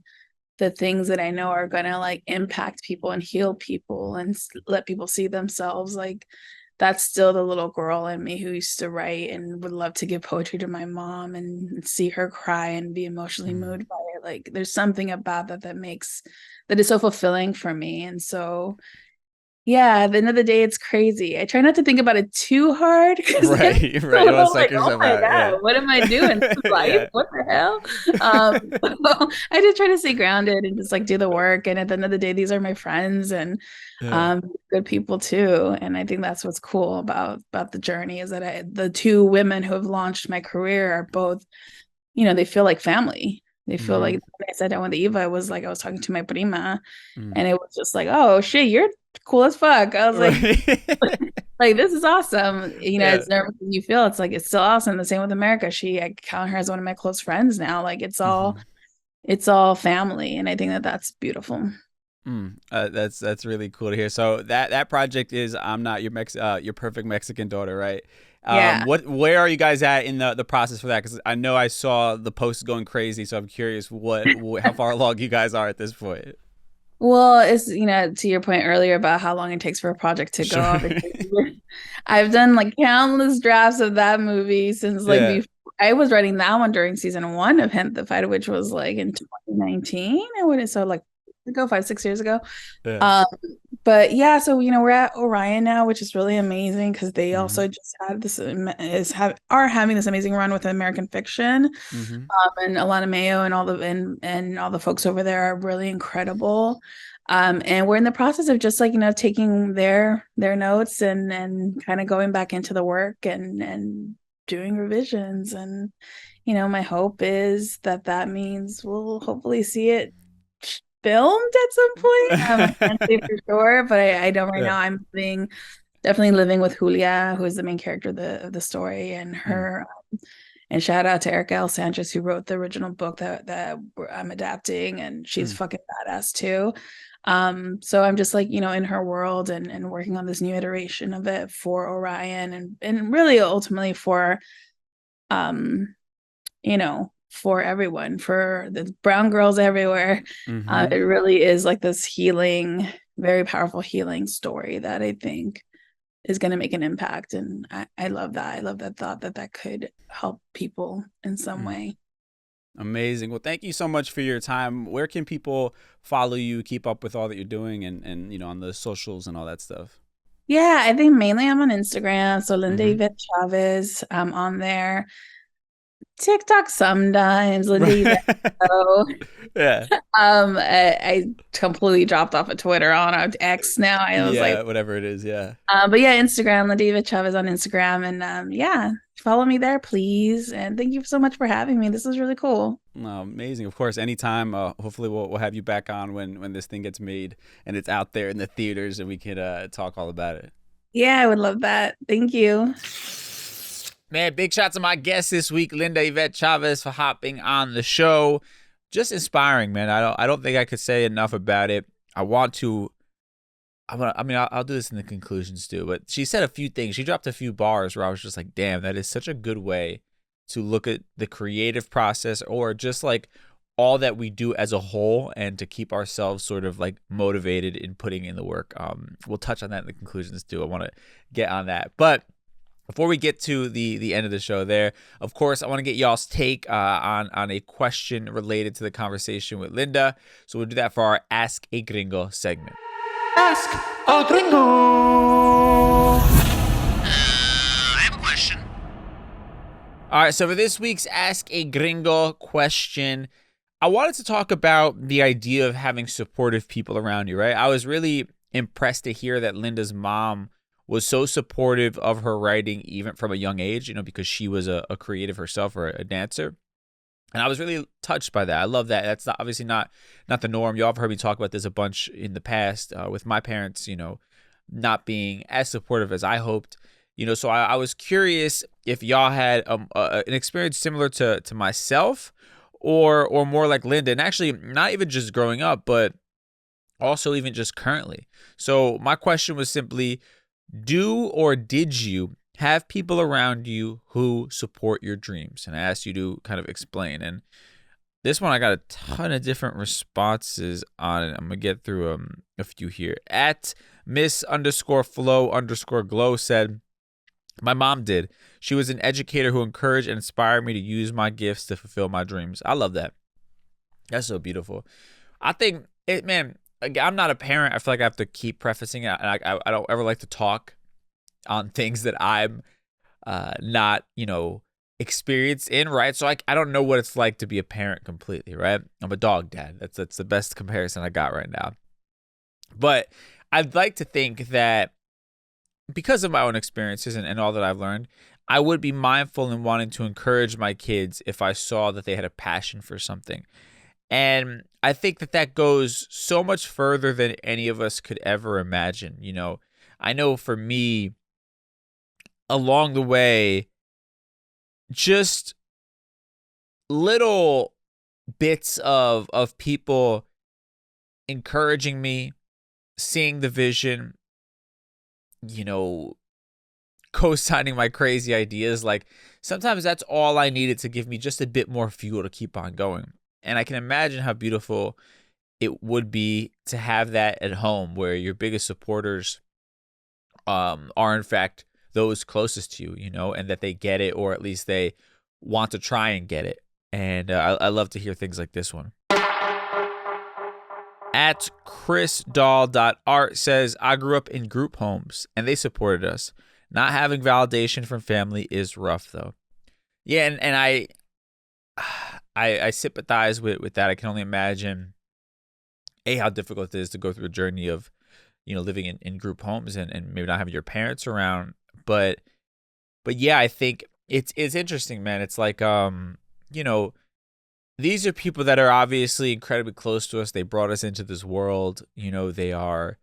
the things that I know are going to like impact people and heal people and let people see themselves. Like, that's still the little girl in me who used to write and would love to give poetry to my mom and see her cry and be emotionally moved by it. Like, there's something about that is so fulfilling for me. And so, yeah, at the end of the day, it's crazy. I try not to think about it too hard, because Right. You want to suck yourself out. Yeah. what am I doing? This is life? Yeah. What the hell? I just try to stay grounded and just like do the work. And at the end of the day, these are my friends and good people too. And I think that's what's cool about the journey, is that the two women who have launched my career are both, they feel like family. They feel like, when I sat down with Eva, it was like I was talking to my prima, and it was just like, oh shit, you're cool as fuck. I was like, this is awesome. As nervous as you feel, it's like, it's still awesome. The same with America. I count her as one of my close friends now. Like, it's all family, and I think that that's beautiful. That's really cool to hear. So that project is I'm Not Your Perfect Mexican Daughter, right? Yeah. Where are you guys at in the process for that? Because I know I saw the posts going crazy, so I'm curious how far along you guys are at this point. Well, it's, to your point earlier about how long it takes for a project to go. Sure. I've done like countless drafts of that movie since before. I was writing that one during season 1 of Hint the Fight, which was like in 2019. I wouldn't, so like 5-6 years ago. But yeah, so we're at Orion now, which is really amazing, because they also just had are having this amazing run with American Fiction, and Alana Mayo and all the folks over there are really incredible. And we're in the process of just like taking their notes and kind of going back into the work and doing revisions. And my hope is that means we'll hopefully see it filmed at some point. I can't say for sure, but I don't right now. I'm definitely living with Julia, who is the main character of the story, and her. And shout out to Erica L. Sanchez, who wrote the original book that I'm adapting, and she's fucking badass too. So I'm just like, in her world and working on this new iteration of it for Orion, and really ultimately for for everyone, for the brown girls everywhere. It really is like this healing, very powerful healing story that I think is going to make an impact. And I love that. I love that thought that could help people in some way. Amazing. Well, thank you so much for your time. Where can people follow you, keep up with all that you're doing, and on the socials and all that stuff? Yeah, I think mainly I'm on Instagram. So Linda Yvette Chavez, on there. TikTok sometimes, Linda. So, Yeah. I completely dropped off of Twitter on X now. I was like, whatever it is. Yeah. but yeah, Instagram, Yvette Chavez on Instagram, and yeah, follow me there, please. And thank you so much for having me. This is really cool. Amazing. Of course, anytime. Hopefully, we'll have you back on when this thing gets made and it's out there in the theaters, and we can talk all about it. Yeah, I would love that. Thank you. Man, big shout out to my guest this week, Linda Yvette Chavez, for hopping on the show. Just inspiring, man. I don't think I could say enough about it. I'll do this in the conclusions too, but she said a few things. She dropped a few bars where I was just like, damn, that is such a good way to look at the creative process, or just like all that we do as a whole, and to keep ourselves sort of like motivated in putting in the work. We'll touch on that in the conclusions too. I want to get on that. But before we get to the end of the show there, of course, I want to get y'all's take on a question related to the conversation with Linda. So we'll do that for our Ask a Gringo segment. Ask a Gringo. I have a question. All right, so for this week's Ask a Gringo question, I wanted to talk about the idea of having supportive people around you, right? I was really impressed to hear that Linda's mom was so supportive of her writing even from a young age, because she was a creative herself, or a dancer. And I was really touched by that. I love that. That's obviously not the norm. Y'all have heard me talk about this a bunch in the past with my parents, not being as supportive as I hoped. So I was curious if y'all had an experience similar to myself, or more like Linda. And actually, not even just growing up, but also even just currently. So my question was simply, do or did you have people around you who support your dreams? And I asked you to kind of explain. And this one, I got a ton of different responses on it. I'm going to get through a few here. At Miss_Flow_Glow said, my mom did. She was an educator who encouraged and inspired me to use my gifts to fulfill my dreams. I love that. That's so beautiful. I think, man, I'm not a parent. I feel like I have to keep prefacing it. And I don't ever like to talk on things that I'm not, experienced in, right? So I don't know what it's like to be a parent completely, right? I'm a dog dad. That's the best comparison I got right now. But I'd like to think that because of my own experiences and all that I've learned, I would be mindful in wanting to encourage my kids if I saw that they had a passion for something. And I think that goes so much further than any of us could ever imagine. I know for me, along the way, just little bits of people encouraging me, seeing the vision, co-signing my crazy ideas. Like, sometimes that's all I needed to give me just a bit more fuel to keep on going. And I can imagine how beautiful it would be to have that at home, where your biggest supporters are in fact those closest to you, and that they get it, or at least they want to try and get it. And I love to hear things like this one. At chrisdoll.art says, I grew up in group homes and they supported us. Not having validation from family is rough though. Yeah, and I sympathize with that. I can only imagine how difficult it is to go through a journey of, living in group homes and maybe not having your parents around. But yeah, I think it's interesting, man. It's like, these are people that are obviously incredibly close to us. They brought us into this world. They are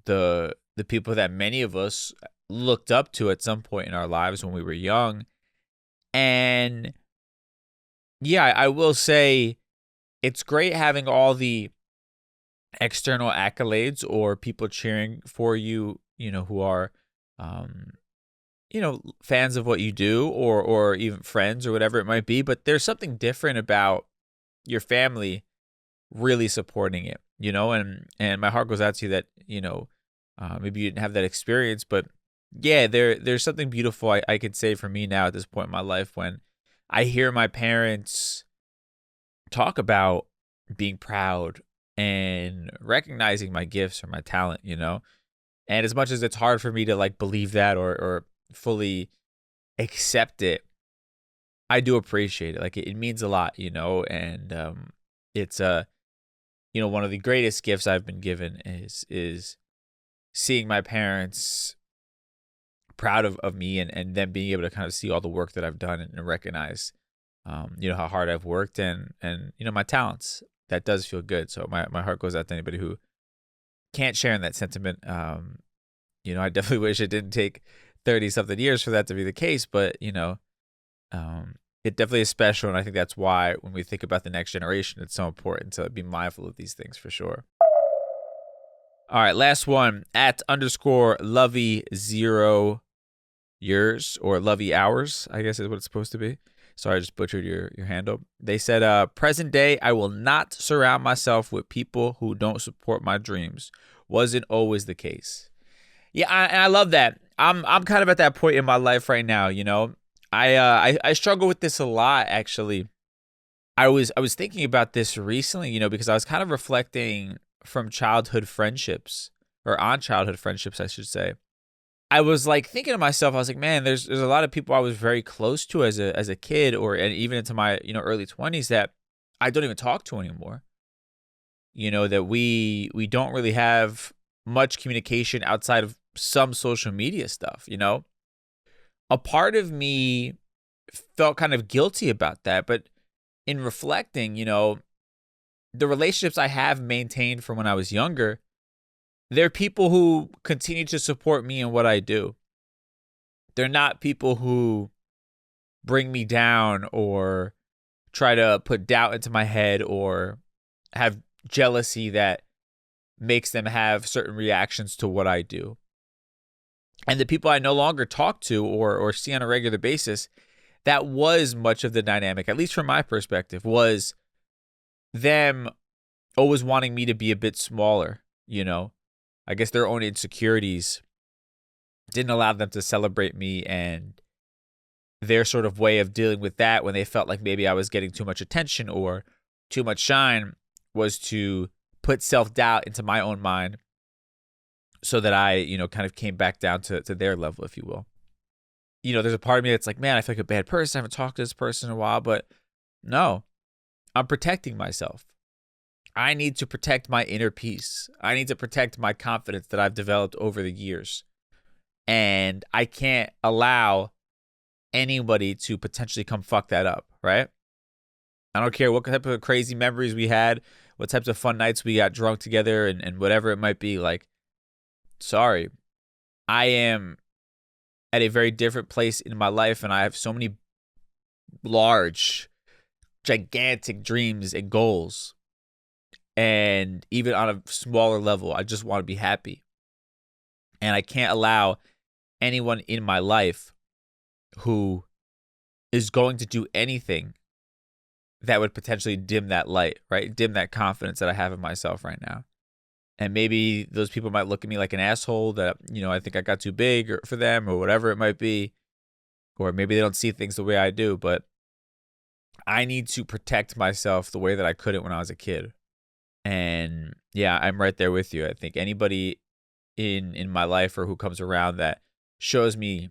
the people that many of us looked up to at some point in our lives when we were young. And yeah, I will say it's great having all the external accolades or people cheering for you, who are, fans of what you do, or even friends or whatever it might be. But there's something different about your family really supporting it, and my heart goes out to you that, maybe you didn't have that experience, but yeah, there's something beautiful I could say for me now at this point in my life when I hear my parents talk about being proud and recognizing my gifts or my talent, and as much as it's hard for me to like believe that or fully accept it, I do appreciate it. Like it means a lot, and it's one of the greatest gifts I've been given is seeing my parents proud of me and then being able to kind of see all the work that I've done and recognize, how hard I've worked and my talents. That does feel good. So my heart goes out to anybody who can't share in that sentiment. I definitely wish it didn't take 30 something years for that to be the case, but it definitely is special. And I think that's why when we think about the next generation, it's so important to be mindful of these things for sure. All right, last one at _Lovey0 years or Lovey hours, I guess is what it's supposed to be. Sorry, I just butchered your handle. They said, present day, I will not surround myself with people who don't support my dreams. Wasn't always the case. Yeah, and I love that. I'm kind of at that point in my life right now, I struggle with this a lot, actually. I was thinking about this recently, because I was kind of reflecting from childhood friendships, or on childhood friendships, I should say. I was like thinking to myself, I was like, man, there's a lot of people I was very close to as a kid, and even into my early 20s that I don't even talk to anymore. That we don't really have much communication outside of some social media stuff. A part of me felt kind of guilty about that, but in reflecting, the relationships I have maintained from when I was younger, they're people who continue to support me in what I do. They're not people who bring me down or try to put doubt into my head or have jealousy that makes them have certain reactions to what I do. And the people I no longer talk to or see on a regular basis, that was much of the dynamic, at least from my perspective, was them always wanting me to be a bit smaller, I guess their own insecurities didn't allow them to celebrate me, and their sort of way of dealing with that when they felt like maybe I was getting too much attention or too much shine was to put self-doubt into my own mind so that I, kind of came back down to their level, if you will. There's a part of me that's like, man, I feel like a bad person. I haven't talked to this person in a while, but no, I'm protecting myself. I need to protect my inner peace. I need to protect my confidence that I've developed over the years. And I can't allow anybody to potentially come fuck that up, right? I don't care what type of crazy memories we had, what types of fun nights we got drunk together and whatever it might be. Like, sorry, I am at a very different place in my life, and I have so many large, gigantic dreams and goals. And even on a smaller level, I just want to be happy. And I can't allow anyone in my life who is going to do anything that would potentially dim that light, right? Dim that confidence that I have in myself right now. And maybe those people might look at me like an asshole that, I think I got too big for them or whatever it might be. Or maybe they don't see things the way I do, but I need to protect myself the way that I couldn't when I was a kid. And yeah, I'm right there with you. I think anybody in my life or who comes around that shows me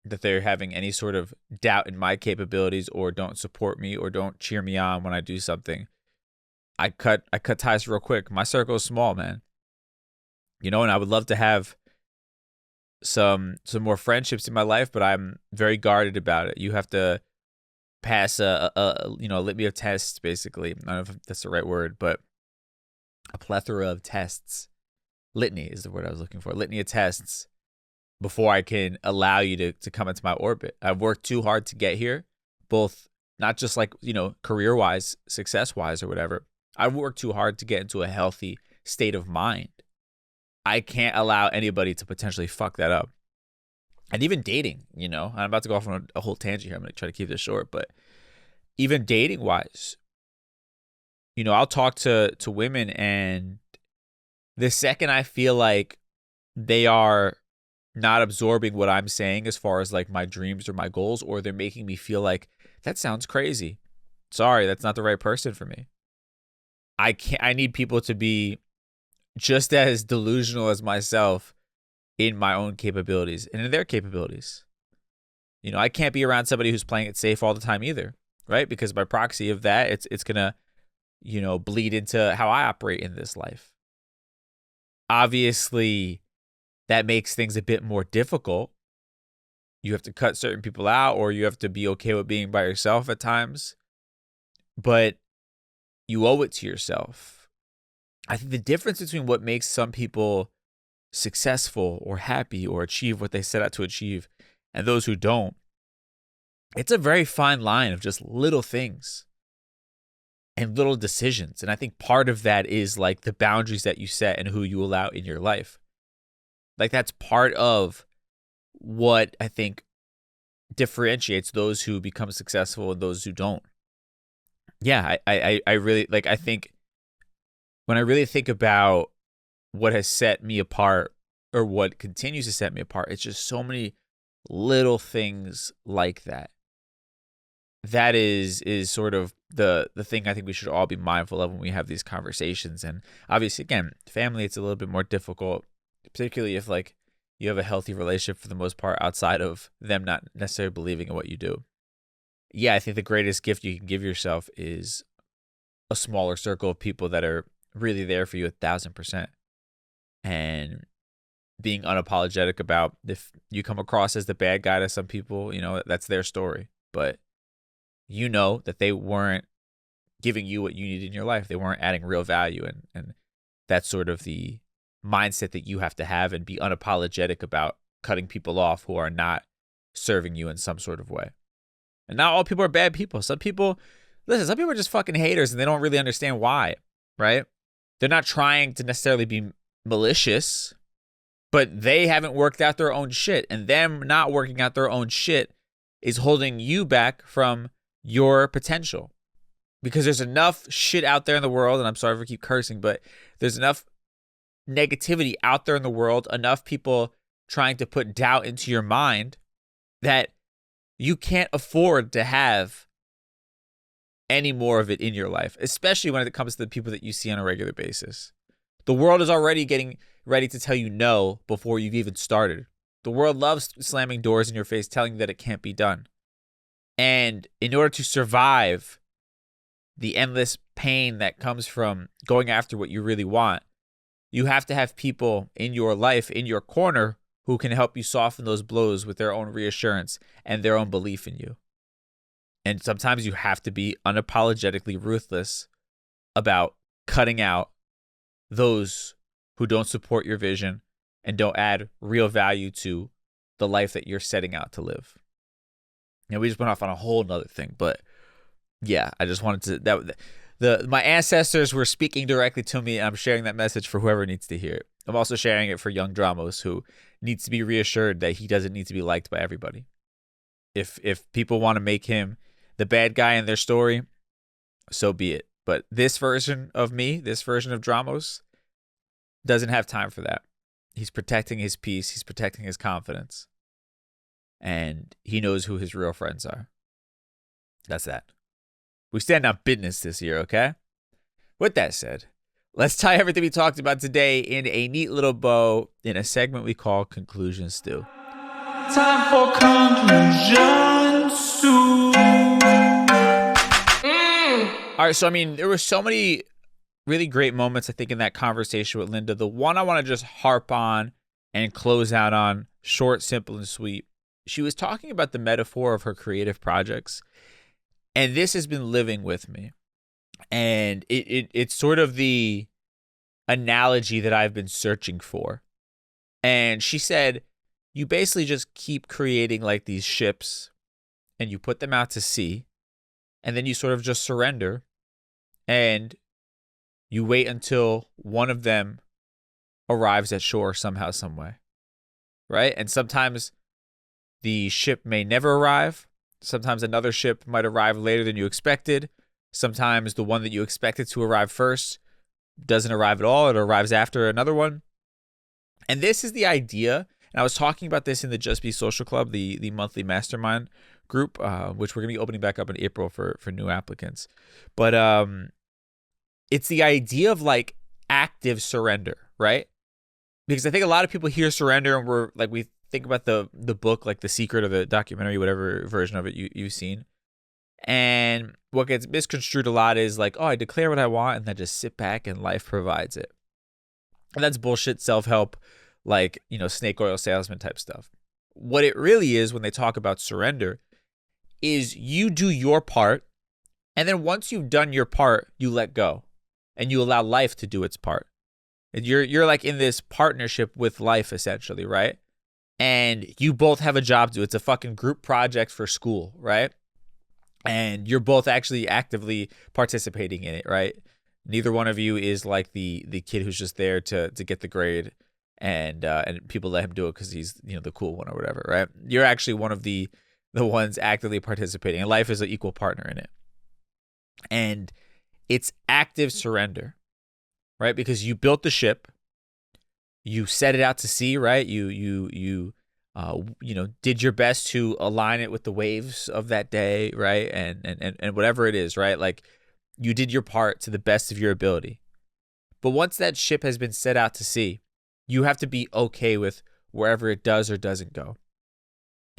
that they're having any sort of doubt in my capabilities or don't support me or don't cheer me on when I do something, I cut ties real quick. My circle is small, man. And I would love to have some more friendships in my life, but I'm very guarded about it. You have to pass a litany of tests, basically. I don't know if that's the right word, but a plethora of tests. Litany is the word I was looking for. Litany of tests before I can allow you to come into my orbit. I've worked too hard to get here, both not just like, career-wise, success-wise or whatever. I've worked too hard to get into a healthy state of mind. I can't allow anybody to potentially fuck that up. And even dating, I'm about to go off on a whole tangent here. I'm going to try to keep this short, but even dating-wise, I'll talk to women, and the second I feel like they are not absorbing what I'm saying as far as like my dreams or my goals, or they're making me feel like that sounds crazy. Sorry, that's not the right person for me. I need people to be just as delusional as myself in my own capabilities and in their capabilities. You know, I can't be around somebody who's playing it safe all the time either, right? Because by proxy of that, it's going to, you know, bleed into how I operate in this life. Obviously, that makes things a bit more difficult. You have to cut certain people out, or you have to be okay with being by yourself at times. But you owe it to yourself. I think the difference between what makes some people successful or happy or achieve what they set out to achieve and those who don't, it's a very fine line of just little things and little decisions. And I think part of that is like the boundaries that you set and who you allow in your life. Like that's part of what I think differentiates those who become successful and those who don't. Yeah, I really, like, I think when I really think about what has set me apart or what continues to set me apart, it's just so many little things like that. That is sort of the thing I think we should all be mindful of when we have these conversations. And obviously, again, family, it's a little bit more difficult, particularly if like you have a healthy relationship for the most part outside of them not necessarily believing in what you do. Yeah, I think the greatest gift you can give yourself is a smaller circle of people that are really there for you 1,000%. And being unapologetic about if you come across as the bad guy to some people, you know, that's their story. But you know that they weren't giving you what you needed in your life. They weren't adding real value. And that's sort of the mindset that you have to have and be unapologetic about cutting people off who are not serving you in some sort of way. And not all people are bad people. Some people are just fucking haters and they don't really understand why, right? They're not trying to necessarily be malicious, but they haven't worked out their own shit. And them not working out their own shit is holding you back from your potential. Because there's enough shit out there in the world, and I'm sorry if I keep cursing, but there's enough negativity out there in the world, enough people trying to put doubt into your mind that you can't afford to have any more of it in your life, especially when it comes to the people that you see on a regular basis. The world is already getting ready to tell you no before you've even started. The world loves slamming doors in your face, telling you that it can't be done. And in order to survive the endless pain that comes from going after what you really want, you have to have people in your life, in your corner, who can help you soften those blows with their own reassurance and their own belief in you. And sometimes you have to be unapologetically ruthless about cutting out those who don't support your vision and don't add real value to the life that you're setting out to live. And we just went off on a whole nother thing, but yeah, I just wanted to, my ancestors were speaking directly to me, and I'm sharing that message for whoever needs to hear it. I'm also sharing it for young Dramos who needs to be reassured that he doesn't need to be liked by everybody. If people want to make him the bad guy in their story, so be it. But this version of me, this version of Dramos, doesn't have time for that. He's protecting his peace. He's protecting his confidence. And he knows who his real friends are. That's that. We stand on business this year, okay? With that said, let's tie everything we talked about today in a neat little bow in a segment we call Conclusion Stew. Time for conclusion stew. All right, so I mean, there were so many really great moments, I think, in that conversation with Linda. The one I want to just harp on and close out on, short, simple, and sweet. She was talking about the metaphor of her creative projects, and this has been living with me. And it's sort of the analogy that I've been searching for. And she said, you basically just keep creating like these ships, and you put them out to sea, and then you sort of just surrender, and you wait until one of them arrives at shore somehow, some way, right? And sometimes the ship may never arrive. Sometimes another ship might arrive later than you expected. Sometimes the one that you expected to arrive first doesn't arrive at all. It arrives after another one. And this is the idea. And I was talking about this in the Just Be Social Club, the monthly mastermind group, which we're going to be opening back up in April for new applicants. But it's the idea of like active surrender, right? Because I think a lot of people hear surrender and we think about the book, like The Secret, or the documentary, whatever version of it you've seen. And what gets misconstrued a lot is like, oh, I declare what I want and then just sit back and life provides it. And that's bullshit self-help, like, snake oil salesman type stuff. What it really is when they talk about surrender is you do your part, and then once you've done your part, you let go and you allow life to do its part. And you're like in this partnership with life, essentially, right? And you both have a job to do. It's a fucking group project for school, right? And you're both actually actively participating in it, right? Neither one of you is like the kid who's just there to get the grade, and people let him do it because he's the cool one or whatever, right? You're actually one of the ones actively participating, and life is an equal partner in it. And it's active surrender, right? Because you built the ship, you set it out to sea, right? You did your best to align it with the waves of that day, right? And whatever it is, right? Like, you did your part to the best of your ability. But once that ship has been set out to sea, you have to be okay with wherever it does or doesn't go.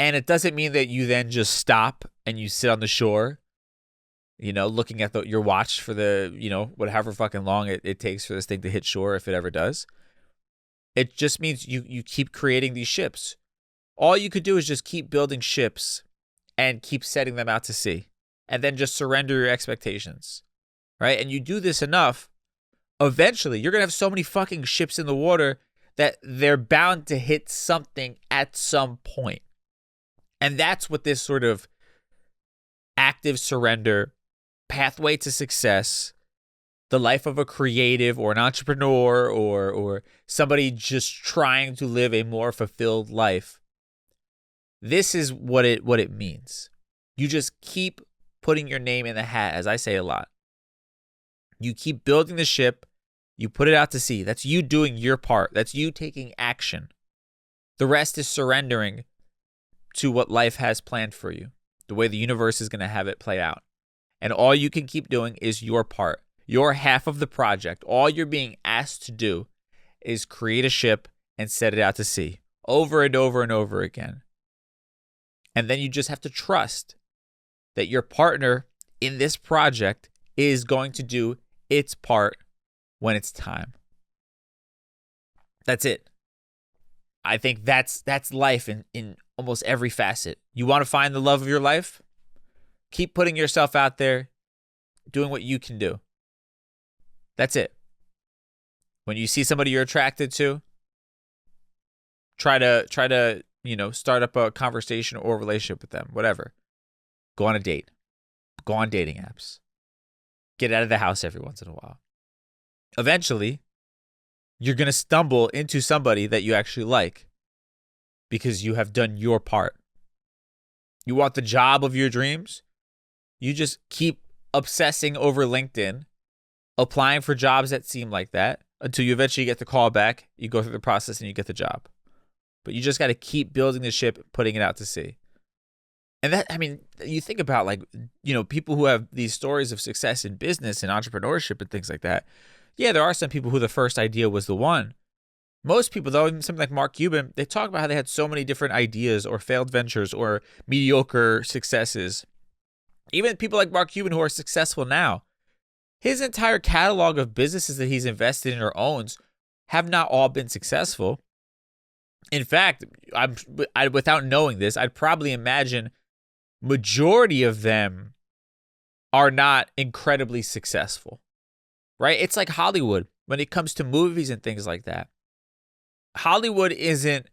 And it doesn't mean that you then just stop and you sit on the shore, looking at your watch for the, whatever fucking long it takes for this thing to hit shore, if it ever does. It just means you keep creating these ships. All you could do is just keep building ships and keep setting them out to sea, and then just surrender your expectations, right? And you do this enough, eventually you're going to have so many fucking ships in the water that they're bound to hit something at some point. And that's what this sort of active surrender, pathway to success, the life of a creative or an entrepreneur or somebody just trying to live a more fulfilled life. This is what it means. You just keep putting your name in the hat, as I say a lot. You keep building the ship, you put it out to sea. That's you doing your part. That's you taking action. The rest is surrendering to what life has planned for you, the way the universe is going to have it play out. And all you can keep doing is your part, your half of the project. All you're being asked to do is create a ship and set it out to sea over and over and over again. And then you just have to trust that your partner in this project is going to do its part when it's time. That's it. I think that's life in almost every facet. You want to find the love of your life? Keep putting yourself out there, doing what you can do. That's it. When you see somebody you're attracted to, try to start up a conversation or a relationship with them, whatever. Go on a date. Go on dating apps. Get out of the house every once in a while. Eventually, you're going to stumble into somebody that you actually like because you have done your part. You want the job of your dreams? You just keep obsessing over LinkedIn, applying for jobs that seem like that until you eventually get the call back. You go through the process and you get the job. But you just got to keep building the ship, putting it out to sea. And that, you think about people who have these stories of success in business and entrepreneurship and things like that. Yeah, there are some people who the first idea was the one. Most people, though, even something like Mark Cuban, they talk about how they had so many different ideas or failed ventures or mediocre successes. Even people like Mark Cuban who are successful now, his entire catalog of businesses that he's invested in or owns have not all been successful. In fact, without knowing this, I'd probably imagine majority of them are not incredibly successful, right? It's like Hollywood when it comes to movies and things like that. Hollywood isn't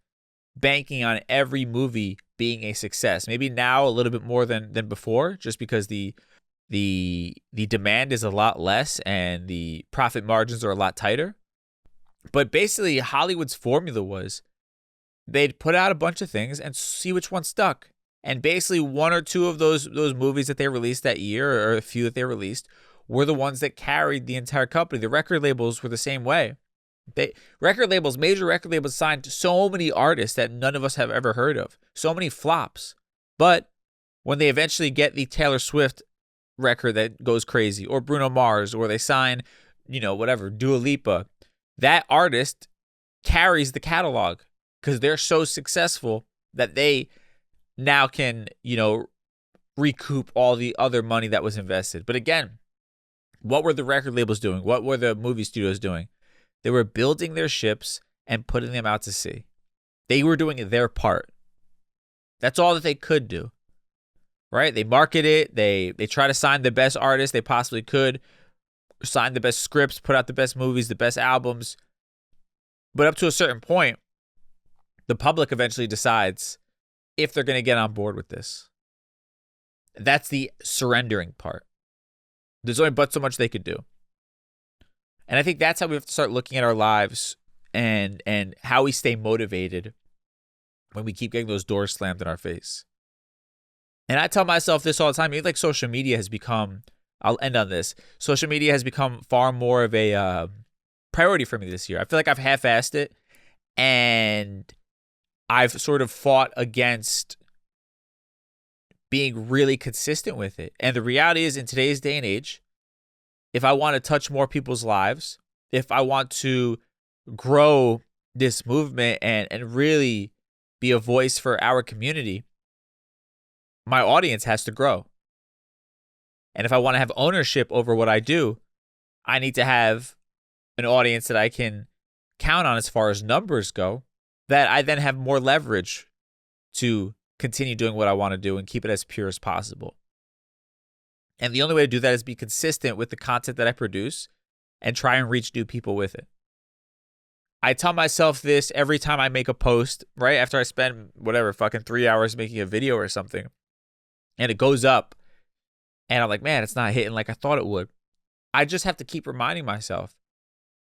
banking on every movie being a success. Maybe now a little bit more than before, just because the demand is a lot less and the profit margins are a lot tighter. But basically, Hollywood's formula was they'd put out a bunch of things and see which one stuck. And basically, one or two of those movies that they released that year, or a few that they released, were the ones that carried the entire company. The record labels were the same way. Major record labels signed so many artists that none of us have ever heard of. So many flops. But when they eventually get the Taylor Swift record that goes crazy, or Bruno Mars, or they sign, Dua Lipa, that artist carries the catalog because they're so successful that they now can, recoup all the other money that was invested. But again, what were the record labels doing? What were the movie studios doing? They were building their ships and putting them out to sea. They were doing their part. That's all that they could do, right? They market it. They try to sign the best artists they possibly could, sign the best scripts, put out the best movies, the best albums. But up to a certain point, the public eventually decides if they're going to get on board with this. That's the surrendering part. There's only but so much they could do. And I think that's how we have to start looking at our lives and how we stay motivated when we keep getting those doors slammed in our face. And I tell myself this all the time. Even like social media has become, I'll end on this. Social media has become far more of a priority for me this year. I feel like I've half-assed it, and I've sort of fought against being really consistent with it. And the reality is, in today's day and age, if I want to touch more people's lives, if I want to grow this movement and really be a voice for our community, my audience has to grow. And if I want to have ownership over what I do, I need to have an audience that I can count on as far as numbers go, that I then have more leverage to continue doing what I want to do and keep it as pure as possible. And the only way to do that is be consistent with the content that I produce and try and reach new people with it. I tell myself this every time I make a post, right after I spend fucking 3 hours making a video or something, and it goes up, and I'm like, man, it's not hitting like I thought it would. I just have to keep reminding myself,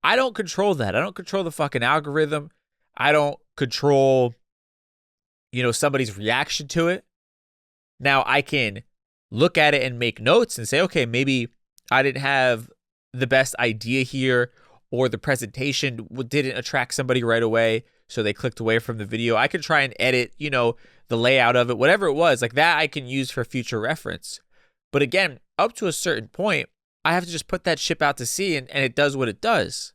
I don't control that. I don't control the fucking algorithm. I don't control, somebody's reaction to it. Now I can look at it and make notes and say, okay, maybe I didn't have the best idea here, or the presentation didn't attract somebody right away, so they clicked away from the video. I can try and edit, the layout of it, whatever it was, like that I can use for future reference. But again, up to a certain point, I have to just put that ship out to sea, and it does what it does,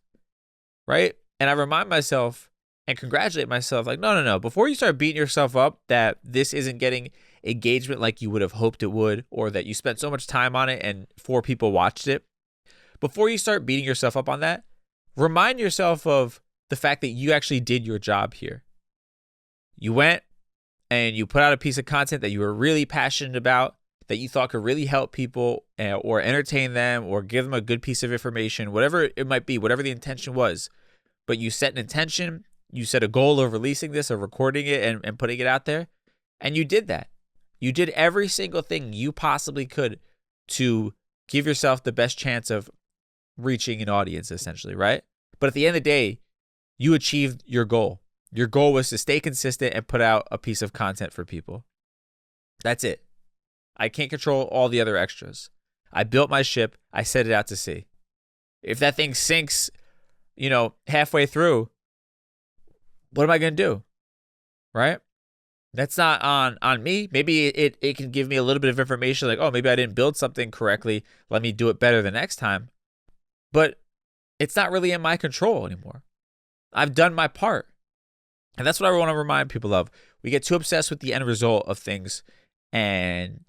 right? And I remind myself and congratulate myself, like, no. Before you start beating yourself up that this isn't getting engagement like you would have hoped it would, or that you spent so much time on it and 4 people watched it, before you start beating yourself up on that, remind yourself of the fact that you actually did your job here. You went and you put out a piece of content that you were really passionate about, that you thought could really help people or entertain them or give them a good piece of information, whatever it might be, whatever the intention was. But you set an intention, you set a goal of releasing this, of recording it and putting it out there, and you did that. You did every single thing you possibly could to give yourself the best chance of reaching an audience, essentially, right? But at the end of the day, you achieved your goal. Your goal was to stay consistent and put out a piece of content for people. That's it. I can't control all the other extras. I built my ship. I set it out to sea. If that thing sinks, halfway through, what am I going to do? Right? That's not on me. Maybe it can give me a little bit of information like, oh, maybe I didn't build something correctly. Let me do it better the next time. But it's not really in my control anymore. I've done my part. And that's what I want to remind people of. We get too obsessed with the end result of things and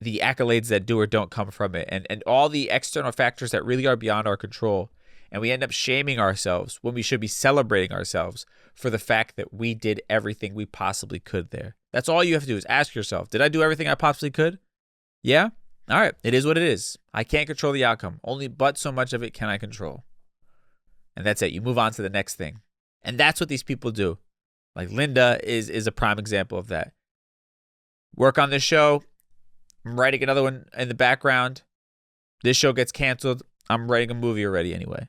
the accolades that do or don't come from it, and all the external factors that really are beyond our control. And we end up shaming ourselves when we should be celebrating ourselves for the fact that we did everything we possibly could there. That's all you have to do is ask yourself, did I do everything I possibly could? Yeah? All right. It is what it is. I can't control the outcome. Only but so much of it can I control. And that's it. You move on to the next thing. And that's what these people do. Like Linda is a prime example of that. Work on this show. I'm writing another one in the background. This show gets canceled. I'm writing a movie already anyway.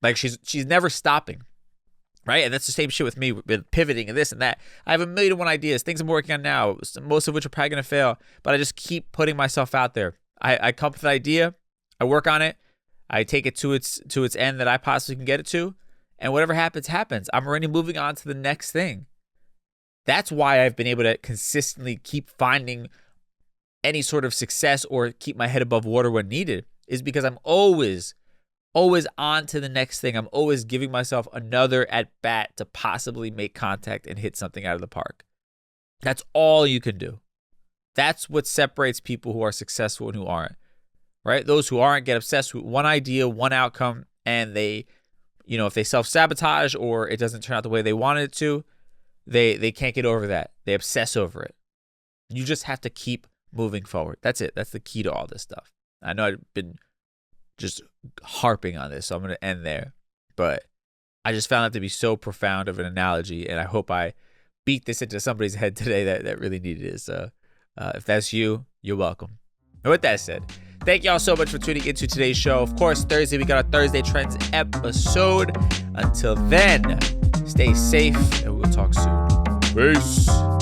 Like she's never stopping, right? And that's the same shit with me, with pivoting and this and that. I have 1,000,001 ideas, things I'm working on now, most of which are probably going to fail, but I just keep putting myself out there. I come up with an idea, I work on it, I take it to its end that I possibly can get it to, and whatever happens, happens. I'm already moving on to the next thing. That's why I've been able to consistently keep finding any sort of success or keep my head above water when needed, is because I'm always always on to the next thing. I'm always giving myself another at bat to possibly make contact and hit something out of the park. That's all you can do. That's what separates people who are successful and who aren't, right? Those who aren't get obsessed with one idea, one outcome, and they, if they self-sabotage or it doesn't turn out the way they wanted it to, they can't get over that. They obsess over it. You just have to keep moving forward. That's it. That's the key to all this stuff. I know I've been just harping on this, so I'm going to end there. But I just found that to be so profound of an analogy, and I hope I beat this into somebody's head today that really needed it. So if that's you, you're welcome. And with that said, thank y'all so much for tuning into today's show. Of course, Thursday, we got our Thursday Trends episode. Until then, stay safe, and we'll talk soon. Peace.